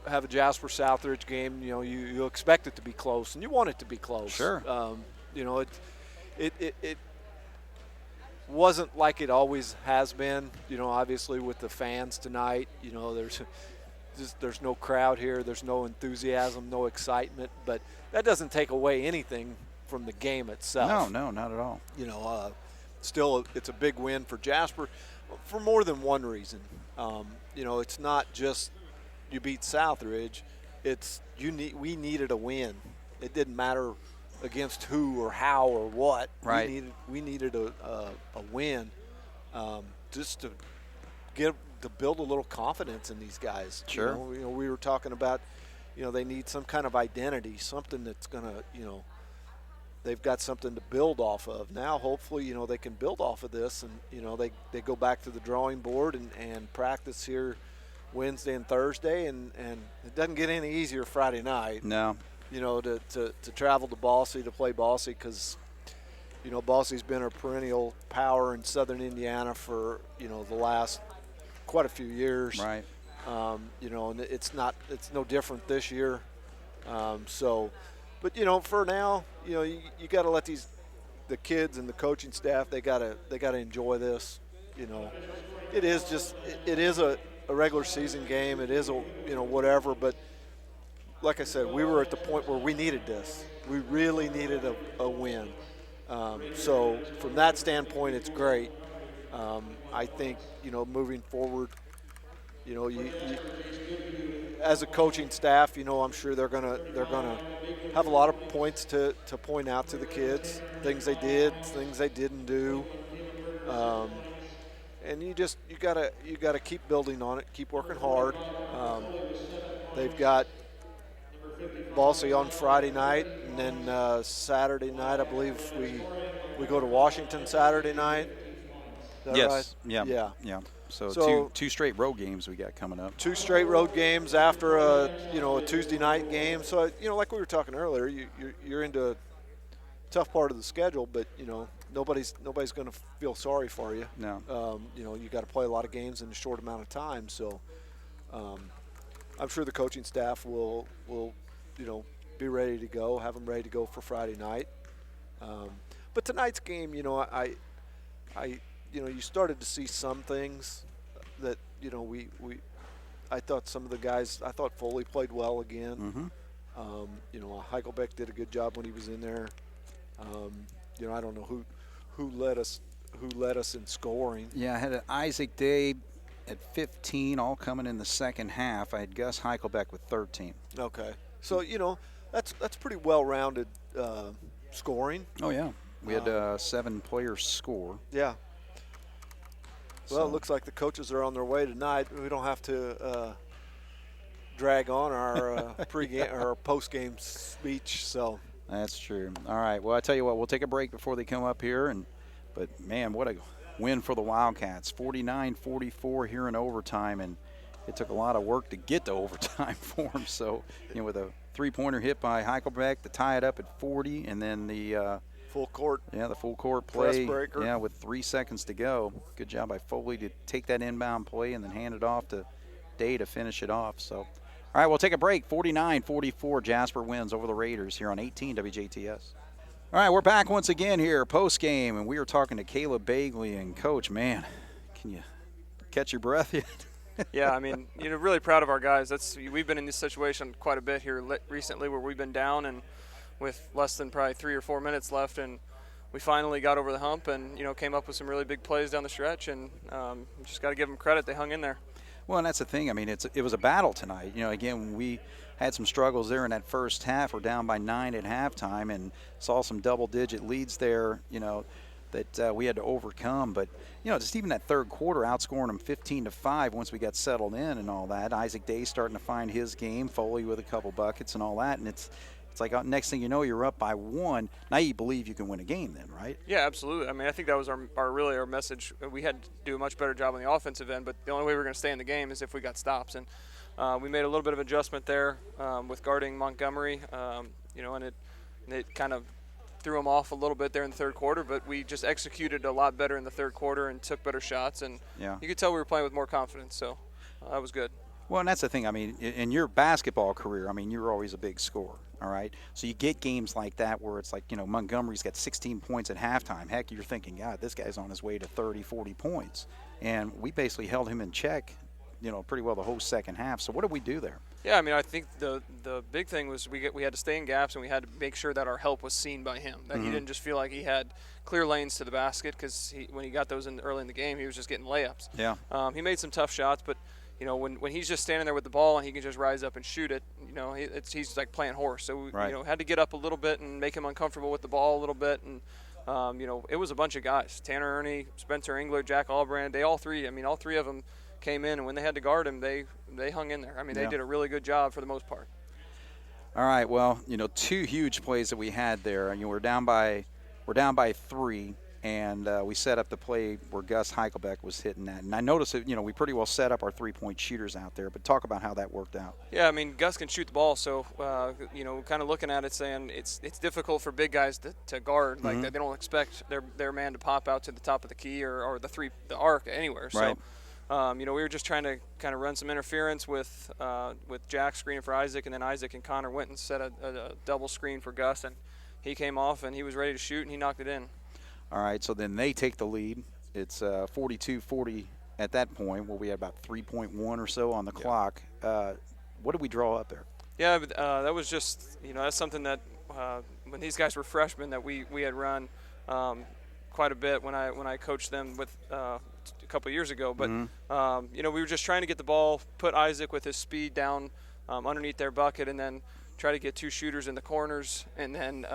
have a Jasper Southridge game, you know, you expect it to be close, and you want it to be close. Sure. You know, it wasn't like it always has been. You know, obviously with the fans tonight, you know, there's no crowd here, there's no enthusiasm, no excitement, but that doesn't take away anything from the game itself. No, not at all. You know, still it's a big win for Jasper for more than one reason. You know, it's not just you beat Southridge, it's we needed a win. It didn't matter against who or how or what. Right. We needed a win, just to build a little confidence in these guys. Sure. You know, we were talking about, you know, they need some kind of identity, something that's gonna, you know, they've got something to build off of. Now, hopefully, you know, they can build off of this, and you know, they go back to the drawing board and practice here Wednesday and Thursday, and it doesn't get any easier Friday night. No. You know, to travel to Boise to play Boise, because, you know, Bosie's been a perennial power in Southern Indiana for, you know, the last quite a few years. Right. You know, and it's no different this year. But you know, for now, you know, you got to let the kids and the coaching staff, they gotta enjoy this. You know, it is a regular season game. It is a, you know, whatever, but like I said, we were at the point where we needed this. We really needed a win. So from that standpoint, it's great. I think, you know, moving forward, you know, you as a coaching staff, you know, I'm sure they're gonna have a lot of points to point out to the kids, things they did, things they didn't do, and you gotta keep building on it, keep working hard. They've got Boise on Friday night, and then Saturday night, I believe we go to Washington Saturday night. Is that Yes. right? Yeah. So two straight road games we got coming up. 2 straight road games after a Tuesday night game. So, you know, like we were talking earlier, you're into a tough part of the schedule, but, you know, nobody's going to feel sorry for you. No. You know, you got to play a lot of games in a short amount of time. So, I'm sure the coaching staff will you know, be ready to go, have them ready to go for Friday night. But tonight's game, you know, I you know, you started to see some things that, you know, I thought some of the guys, I thought Foley played well again. Mm-hmm. You know, Heichelbeck did a good job when he was in there. You know, I don't know who led us in scoring. Yeah, I had Isaac Day at 15, all coming in the second half. I had Gus Heichelbeck with 13. Okay. So, you know, that's pretty well-rounded scoring. Oh, yeah. We had 7 players score. Yeah. Well, So- it looks like the coaches are on their way tonight. We don't have to drag on our pregame or post-game speech. So That's true. All right. Well, I tell you what, we'll take a break before they come up here. But man, what a win for the Wildcats. 49-44 here in overtime, and it took a lot of work to get to overtime for them. So, you know, with a 3-pointer hit by Heichelbeck to tie it up at 40, and then the full court. Yeah, the full court play. Press breaker. Yeah, with 3 seconds to go. Good job by Foley to take that inbound play and then hand it off to Day to finish it off. So, all right, we'll take a break. 49-44, Jasper wins over the Raiders here on 18 WJTS. All right, we're back once again here post-game, and we are talking to Caleb Bagley. And, Coach, man, can you catch your breath yet? Yeah, I mean, really proud of our guys. We've been in this situation quite a bit here recently, where we've been down and with less than probably 3 or 4 minutes left, and we finally got over the hump and came up with some really big plays down the stretch, and just got to give them credit. They hung in there. Well, and that's the thing. I mean, it was a battle tonight. Again, we had some struggles there in that first half. We're down by 9 at halftime and saw some double-digit leads there, that we had to overcome. But, just even that third quarter, outscoring them 15-5 once we got settled in and all that. Isaac Day starting to find his game, Foley with a couple buckets and all that. And it's like next thing you know, you're up by 1. Now you believe you can win a game then, right? Yeah, absolutely. I mean, I think that was our message. We had to do a much better job on the offensive end, but the only way we're going to stay in the game is if we got stops. And we made a little bit of adjustment there with guarding Montgomery, and it kind of threw them off a little bit there in the third quarter, but we just executed a lot better in the third quarter and took better shots. And you could tell we were playing with more confidence, so that was good. Well, and that's the thing. I mean, in your basketball career, I mean, you were always a big scorer, all right? So you get games like that where it's like, Montgomery's got 16 points at halftime. Heck, you're thinking, God, this guy's on his way to 30, 40 points. And we basically held him in check, pretty well the whole second half. So what did we do there? Yeah, I mean, I think the big thing was we had to stay in gaps, and we had to make sure that our help was seen by him, that he didn't just feel like he had clear lanes to the basket, because when he got those early in the game, he was just getting layups. Yeah. He made some tough shots, but when he's just standing there with the ball and he can just rise up and shoot it, he's like playing horse. So we had to get up a little bit and make him uncomfortable with the ball a little bit. And it was a bunch of guys: Tanner Ernie, Spencer Engler, Jack Albrand. All three of them came in, and when they had to guard him, they hung in there. I mean, they did a really good job for the most part. All right. Well, 2 huge plays that we had there. We're down by 3. And we set up the play where Gus Heichelbeck was hitting that. And I noticed that, we pretty well set up our three-point shooters out there. But talk about how that worked out. Yeah, I mean, Gus can shoot the ball. So, kind of looking at it saying it's difficult for big guys to guard. Like, they don't expect their man to pop out to the top of the key or the arc anywhere. So, right. we were just trying to kind of run some interference with Jack screening for Isaac. And then Isaac and Connor went and set a double screen for Gus. And he came off, and he was ready to shoot, and he knocked it in. All right, so then they take the lead. It's 42-40 at that point, where we had about 3.1 or so on the clock. What did we draw up there? Yeah, but, that was just, that's something that when these guys were freshmen that we had run quite a bit when I coached them with a couple of years ago. But, we were just trying to get the ball, put Isaac with his speed down underneath their bucket, and then try to get 2 shooters in the corners, and then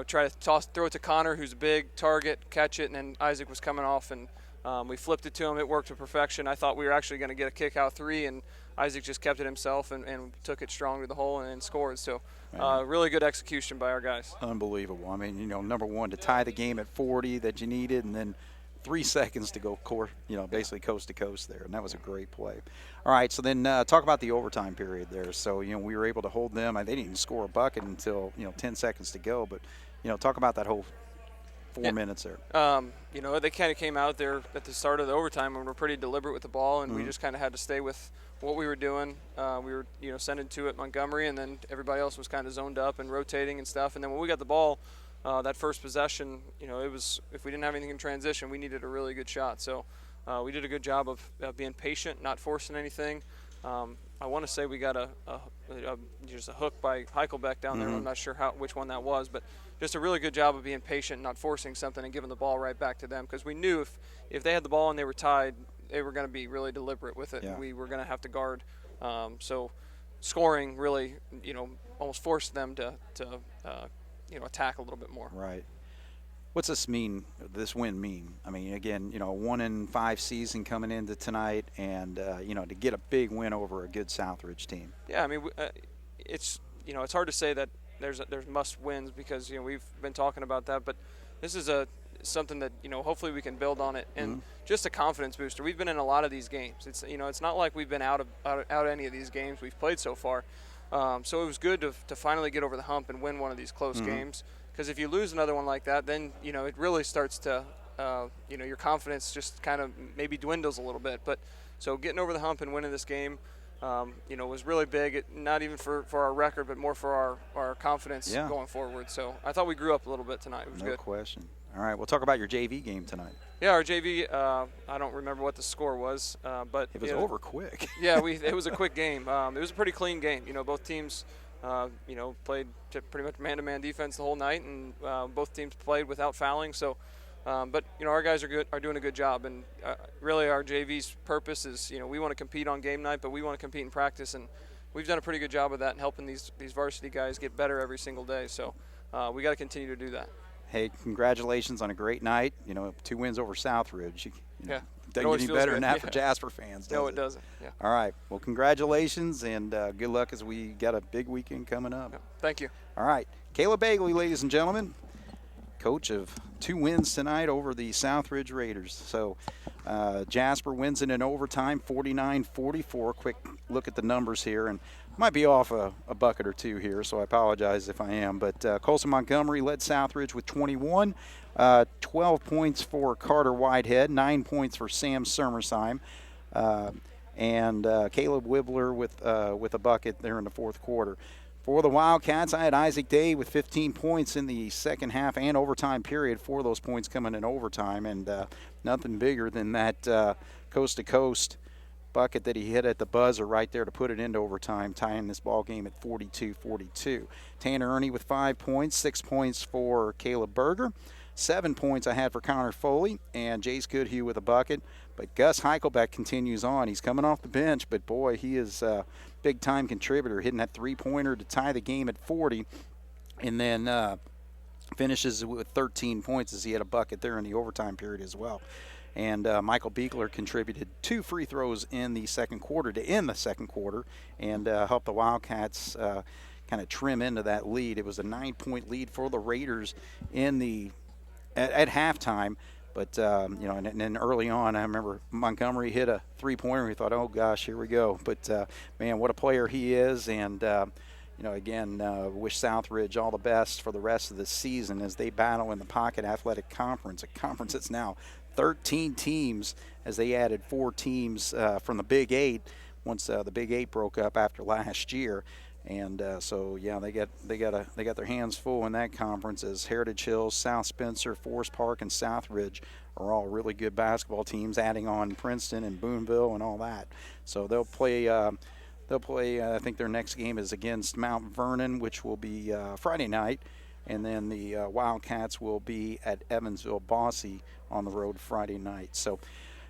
try to throw it to Connor, who's a big target, catch it, and then Isaac was coming off, and we flipped it to him. It worked to perfection. I thought we were actually going to get a kick-out 3, and Isaac just kept it himself and took it strong to the hole and scored. So really good execution by our guys. Unbelievable. I mean, number one, to tie the game at 40 that you needed, and then 3 seconds to go, basically coast to coast there, and that was a great play. All right, so then talk about the overtime period there. So, we were able to hold them. They didn't even score a bucket until, 10 seconds to go. But, talk about that whole 4 minutes there. They kind of came out there at the start of the overtime and were pretty deliberate with the ball, and we just kind of had to stay with what we were doing. We were, sending 2 at Montgomery, and then everybody else was kind of zoned up and rotating and stuff. And then when we got the ball, that first possession, it was, if we didn't have anything in transition, we needed a really good shot. So we did a good job of being patient, not forcing anything. I want to say we got just a hook by Heichelbeck down there. I'm not sure which one that was, but just a really good job of being patient, not forcing something, and giving the ball right back to them, because we knew if they had the ball and they were tied, they were going to be really deliberate with it. Yeah. We were going to have to guard. So scoring really, almost forced them to attack a little bit more. Right. What's this win mean? I mean, again, a 1-5 season coming into tonight, and, to get a big win over a good Southridge team. Yeah, I mean, it's hard to say that there's must wins, because, we've been talking about that, but this is something that, hopefully we can build on it, and just a confidence booster. We've been in a lot of these games. It's, it's not like we've been out any of these games we've played so far. So it was good to finally get over the hump and win one of these close games. Because if you lose another one like that, then, it really starts to, your confidence just kind of maybe dwindles a little bit. But so getting over the hump and winning this game, was really big, not even for our record, but more for our confidence going forward. So I thought we grew up a little bit tonight. It was good. No question. All right, we'll talk about your JV game tonight. Yeah, our JV, I don't remember what the score was, but it was over quick. Yeah, it was a quick game. It was a pretty clean game. Both teams, played pretty much man-to-man defense the whole night, and both teams played without fouling. So, but our guys are doing a good job, and really our JV's purpose is, we want to compete on game night, but we want to compete in practice, and we've done a pretty good job of that and helping these varsity guys get better every single day. So, we got to continue to do that. Hey, congratulations on a great night. 2 wins over Southridge. Yeah. Doesn't get any better than that for Jasper fans, does No, it? it doesn't. Yeah. All right. Well, congratulations, and good luck as we got a big weekend coming up. Yeah. Thank you. All right. Caleb Bagley, ladies and gentlemen, coach of 2 wins tonight over the Southridge Raiders. So Jasper wins it in overtime, 49-44. Quick look at the numbers here, and might be off a bucket or two here, so I apologize if I am. But Colson Montgomery led Southridge with 21, 12 points for Carter Whitehead, 9 points for Sam Sermersheim, and Caleb Wibbler with a bucket there in the fourth quarter. For the Wildcats, I had Isaac Day with 15 points in the second half and overtime period, 4 of those points coming in overtime, and nothing bigger than that coast-to-coast bucket that he hit at the buzzer right there to put it into overtime, tying this ball game at 42-42. Tanner Ernie with 5 points, 6 points for Caleb Berger, 7 points I had for Connor Foley, and Jace Goodhue with a bucket. But Gus Heichelbeck continues on. He's coming off the bench, but boy, he is a big-time contributor, hitting that three-pointer to tie the game at 40, and then finishes with 13 points as he had a bucket there in the overtime period as well. And Michael Beekler contributed 2 free throws in the second quarter to end the second quarter and help the Wildcats kind of trim into that lead. It was a 9-point lead for the Raiders at halftime. But, and then early on, I remember Montgomery hit a three-pointer. We thought, oh, gosh, here we go. But, man, what a player he is. And, again, wish Southridge all the best for the rest of the season as they battle in the Pocket Athletic Conference, a conference that's now 13 teams as they added 4 teams from the Big 8 once the Big 8 broke up after last year. And so, yeah, they got their hands full in that conference as Heritage Hills, South Spencer, Forest Park, and Southridge are all really good basketball teams, adding on Princeton and Boonville and all that. So they'll play. I think their next game is against Mount Vernon, which will be Friday night, and then the Wildcats will be at Evansville Bosse on the road Friday night. So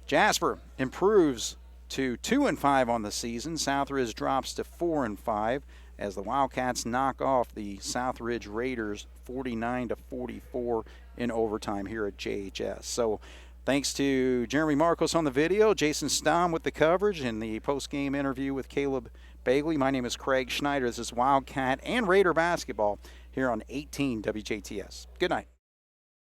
Jasper improves to 2-5 on the season. Southridge drops to 4-5 as the Wildcats knock off the Southridge Raiders 49-44 in overtime here at JHS. So thanks to Jeremy Marcos on the video, Jason Stamm with the coverage, and the post-game interview with Caleb Bagley. My name is Craig Schneider. This is Wildcat and Raider basketball here on 18 WJTS. Good night.